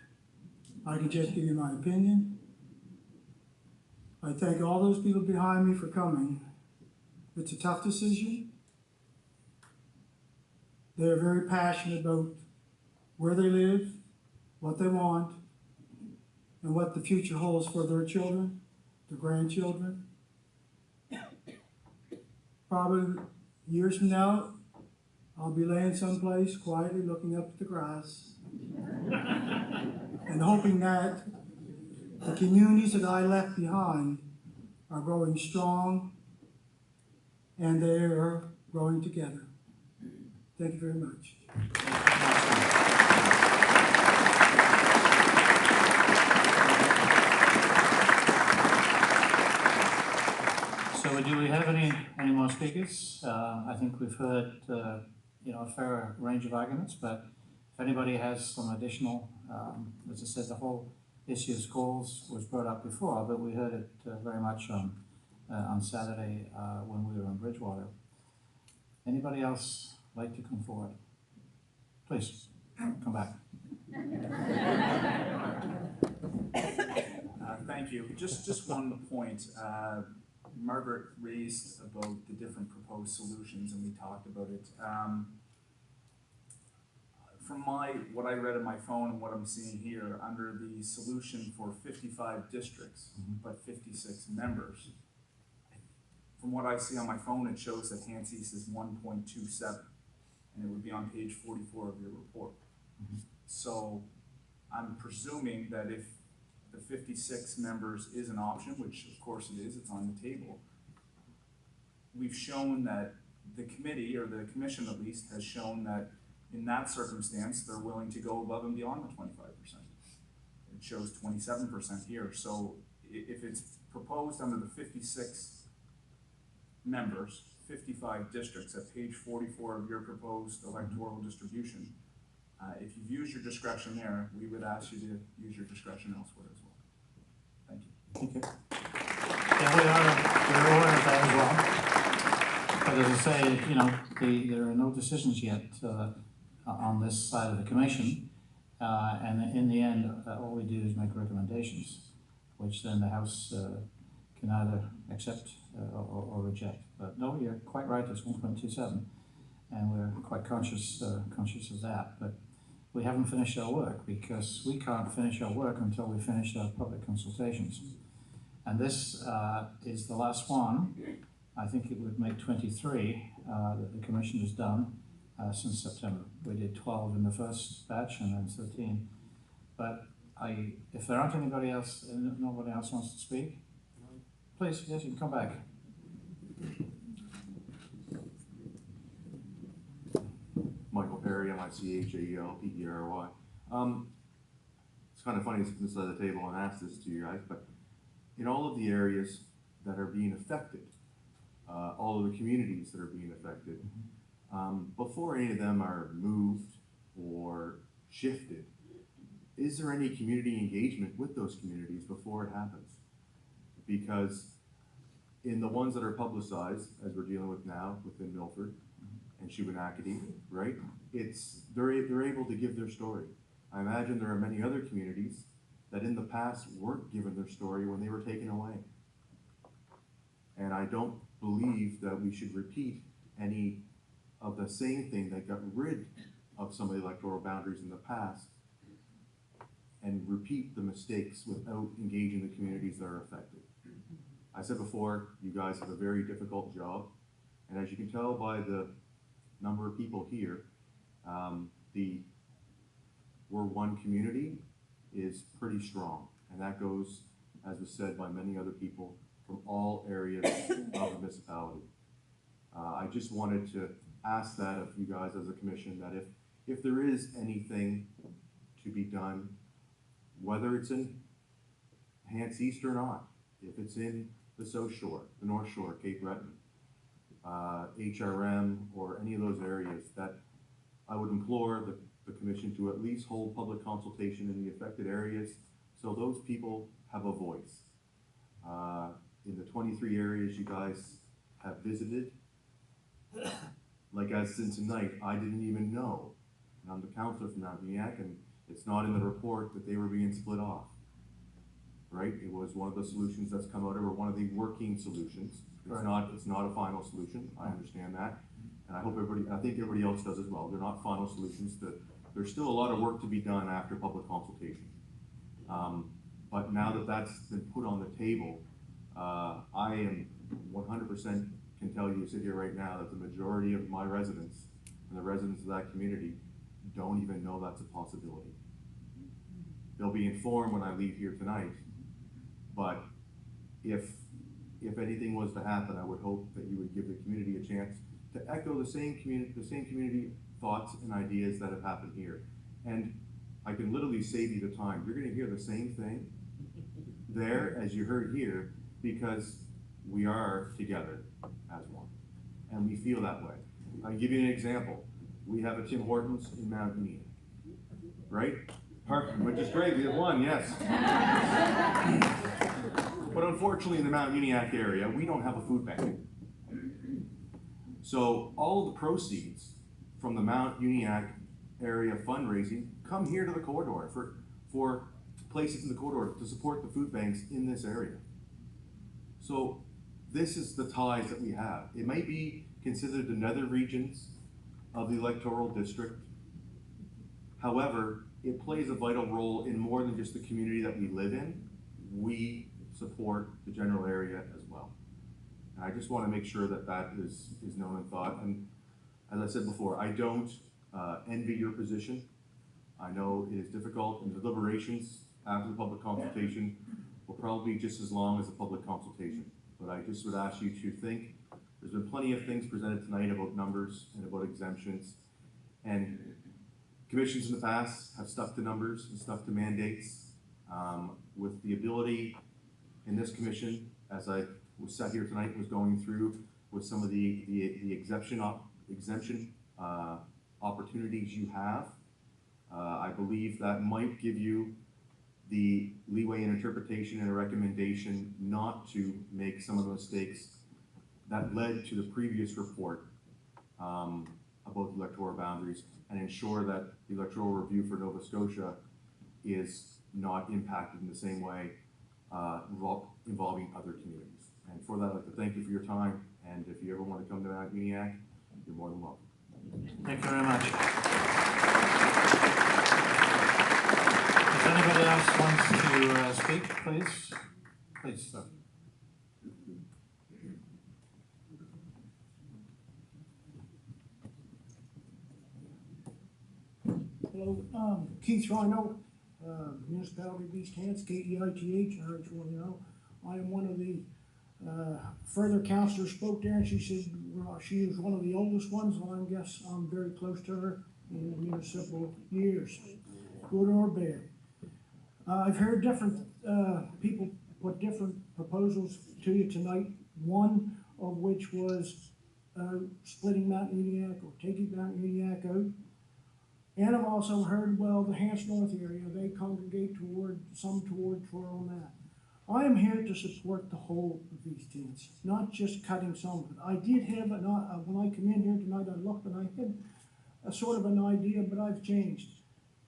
I can just give you my opinion. I thank all those people behind me for coming. It's a tough decision. They're very passionate about where they live, what they want, and what the future holds for their children, their grandchildren. Probably years from now, I'll be laying someplace quietly looking up at the grass and hoping that the communities that I left behind are growing strong and they are growing together. Thank you very much.
So do we have any more speakers? I think we've heard a fair range of arguments, but if anybody has some additional, as I said, the whole issue of schools was brought up before, but we heard it very much on Saturday when we were in Bridgewater. Anybody else like to come forward? Please, come back.
Thank you. Just one point. Margaret raised about the different proposed solutions, and we talked about it. From what I read on my phone and what I'm seeing here, under the solution for 55 districts, but 56 members, from what I see on my phone, it shows that Hants East is 1.27, and it would be on page 44 of your report. So I'm presuming that if the 56 members is an option, which of course it is, it's on the table, we've shown that the committee, or the commission at least, has shown that in that circumstance, they're willing to go above and beyond the 25%. It shows 27% here. So if it's proposed under the 56 members, 55 districts at page 44 of your proposed electoral distribution, if you've used your discretion there, we would ask you to use your discretion elsewhere as well. Thank you.
Thank you. Yeah, we're aware of that as well. But as I say, there are no decisions yet on this side of the commission, and in the end, all we do is make recommendations, which then the House can either accept or reject. But no, you're quite right, it's 1.27, and we're quite conscious of that. But we haven't finished our work, because we can't finish our work until we finish our public consultations. And this is the last one. I think it would make 23 that the commission has done since September. We did 12 in the first batch and then 13. But if there aren't nobody else wants to speak, please, yes, you can come back.
Michael Perry, MICHAELPERY. It's kind of funny to sit this side of the table and ask this to you guys, but in all of the areas that are being affected, all of the communities that are being affected, before any of them are moved or shifted, is there any community engagement with those communities before it happens? Because in the ones that are publicized, as we're dealing with now within Milford and Shubenacadie, right, they're able to give their story. I imagine there are many other communities that in the past weren't given their story when they were taken away. And I don't believe that we should repeat any of the same thing that got rid of some of the electoral boundaries in the past and repeat the mistakes without engaging the communities that are affected. I said before, you guys have a very difficult job, and as you can tell by the number of people here, the we're one community is pretty strong, and that goes, as was said by many other people, from all areas of the municipality. I just wanted to ask that of you guys as a commission, that if there is anything to be done, whether it's in Hants East or not, if it's in the South Shore, the North Shore, Cape Breton, HRM, or any of those areas, that I would implore the commission to at least hold public consultation in the affected areas so those people have a voice. In the 23 areas you guys have visited, like as in tonight, I didn't even know, and I'm the counselor from Mount Uniacke, and it's not in the report that they were being split off. Right? It was one of the solutions that's come out of, or one of the working solutions. It's not a final solution. I understand that. And I think everybody else does as well. They're not final solutions. There's still a lot of work to be done after public consultation. But now that that's been put on the table, I am 100% can tell you, sit here right now, that the majority of my residents and the residents of that community don't even know that's a possibility. They'll be informed when I leave here tonight, but if anything was to happen, I would hope that you would give the community a chance to echo the same community thoughts and ideas that have happened here. And I can literally save you the time. You're going to hear the same thing there as you heard here, because we are together as one, and we feel that way. I'll give you an example. We have a Tim Hortons in Mount Uniacke, right? Which is great, we have one, yes. But unfortunately in the Mount Uniacke area, we don't have a food bank. So all of the proceeds from the Mount Uniacke area fundraising come here to the corridor for places in the corridor to support the food banks in this area. So this is the ties that we have. It might be considered the nether regions of the electoral district. However, it plays a vital role in more than just the community that we live in. We support the general area as well. And I just want to make sure that that is known and thought. And as I said before, I don't envy your position. I know it is difficult, and the deliberations after the public consultation will probably be just as long as the public consultation. But I just would ask you to think. There's been plenty of things presented tonight about numbers and about exemptions. And commissions in the past have stuck to numbers and stuck to mandates. With the ability in this commission, as I was sat here tonight, was going through with some of the exemption opportunities you have, I believe that might give you the leeway in interpretation and a recommendation not to make some of the mistakes that led to the previous report about the electoral boundaries, and ensure that the electoral review for Nova Scotia is not impacted in the same way involving other communities. And for that, I'd like to thank you for your time, and if you ever want to come to Mount Uniacke, you're more than welcome.
Thank you very much. If anybody else wants to speak, please? Please, sir.
Hello, Keith Rhino, Municipality of East Hants, KEITH, I am one of the further counselors spoke there, and she said she is one of the oldest ones, and I guess I'm very close to her in the municipal years, good or bad. I've heard different people put different proposals to you tonight, one of which was splitting Mount Uniacke or taking Mount Uniacke out. And I've also heard, well, the Hants North area, they congregate toward that. I am here to support the whole of East Hants, not just cutting some of it. I did have, when I come in here tonight, I looked and I had a sort of an idea, but I've changed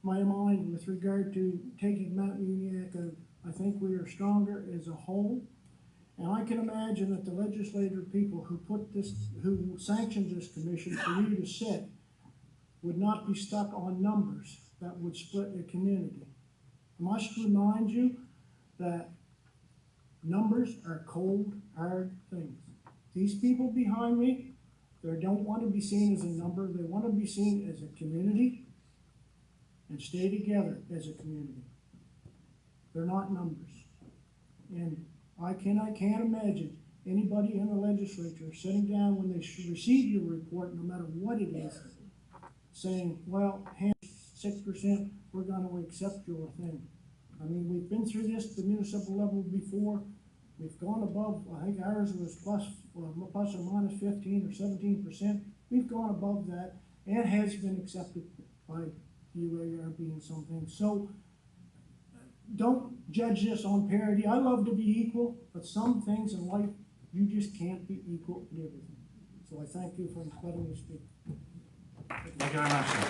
my mind with regard to taking Mount Uniacke out. I think we are stronger as a whole. And I can imagine that the legislative people who sanctioned this commission for you to sit would not be stuck on numbers that would split a community. I must remind you that numbers are cold, hard things. These people behind me, they don't want to be seen as a number, they want to be seen as a community and stay together as a community. They're not numbers. And I can't imagine anybody in the legislature sitting down when they receive your report, no matter what it is, saying, well, 6%, we're going to accept your thing. I mean, we've been through this at the municipal level before. We've gone above, I think ours was plus or minus 15 or 17%. We've gone above that and has been accepted by the UARB and some things. So don't judge this on parity. I love to be equal, but some things in life, you just can't be equal in everything. So I thank you for letting me speak.
Thank you very much, sir.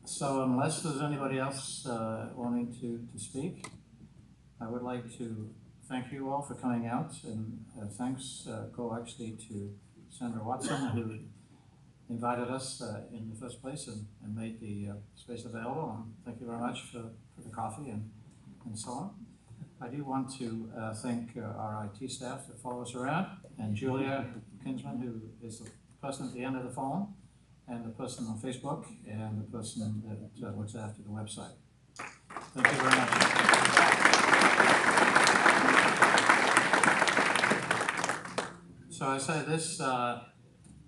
So unless there's anybody else wanting to speak, I would like to thank you all for coming out, and thanks go actually to Sandra Watson, who invited us in the first place and made the space available, and thank you very much for the coffee and so on. I do want to thank our IT staff that follow us around, and Julia Kinsman, who is the person at the end of the phone, and the person on Facebook, and the person that looks after the website. Thank you very much. So I say this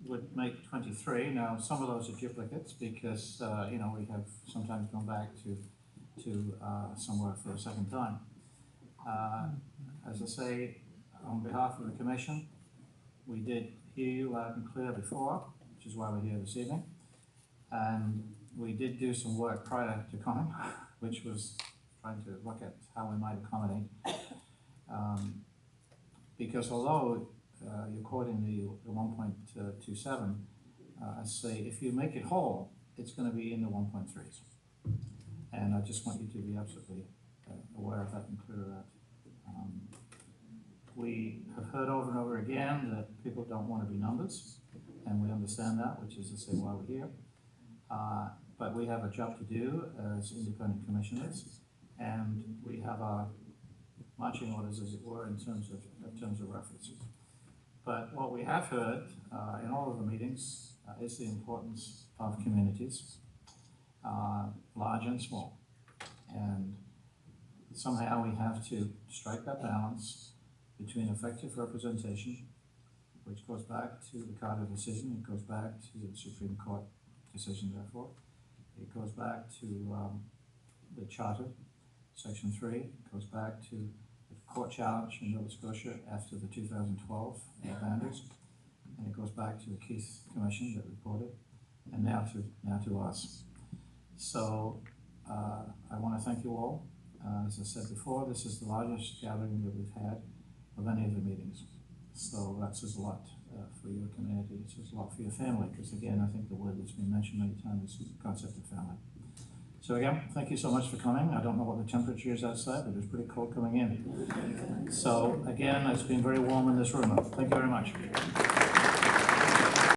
would make 23. Now, some of those are duplicates because, you know, we have sometimes gone back to somewhere for a second time. As I say, on behalf of the Commission, we did hear you loud and clear before, which is why we're here this evening. And we did do some work prior to coming, which was trying to look at how we might accommodate. Because although you're quoting the 1.27, I say if you make it whole, it's going to be in the 1.3s. And I just want you to be absolutely aware of that and clear of that. We have heard over and over again that people don't want to be numbers, and we understand that, which is to say why we're here. But we have a job to do as independent commissioners, and we have our marching orders, as it were, in terms of references. But what we have heard in all of the meetings is the importance of communities, large and small. And somehow we have to strike that balance between effective representation, which goes back to the Carter decision, it goes back to the Supreme Court decision, therefore. It goes back to the Charter, Section 3, it goes back to the court challenge in Nova Scotia after the 2012 boundaries, and it goes back to the Keith Commission that reported, and now to us. So I want to thank you all. As I said before, this is the largest gathering that we've had of any of the meetings. So that says a lot for your community. It says a lot for your family, because again, I think the word that's been mentioned many times is the concept of family. So again, thank you so much for coming. I don't know what the temperature is outside, but it was pretty cold coming in. So again, it's been very warm in this room. Thank you very much.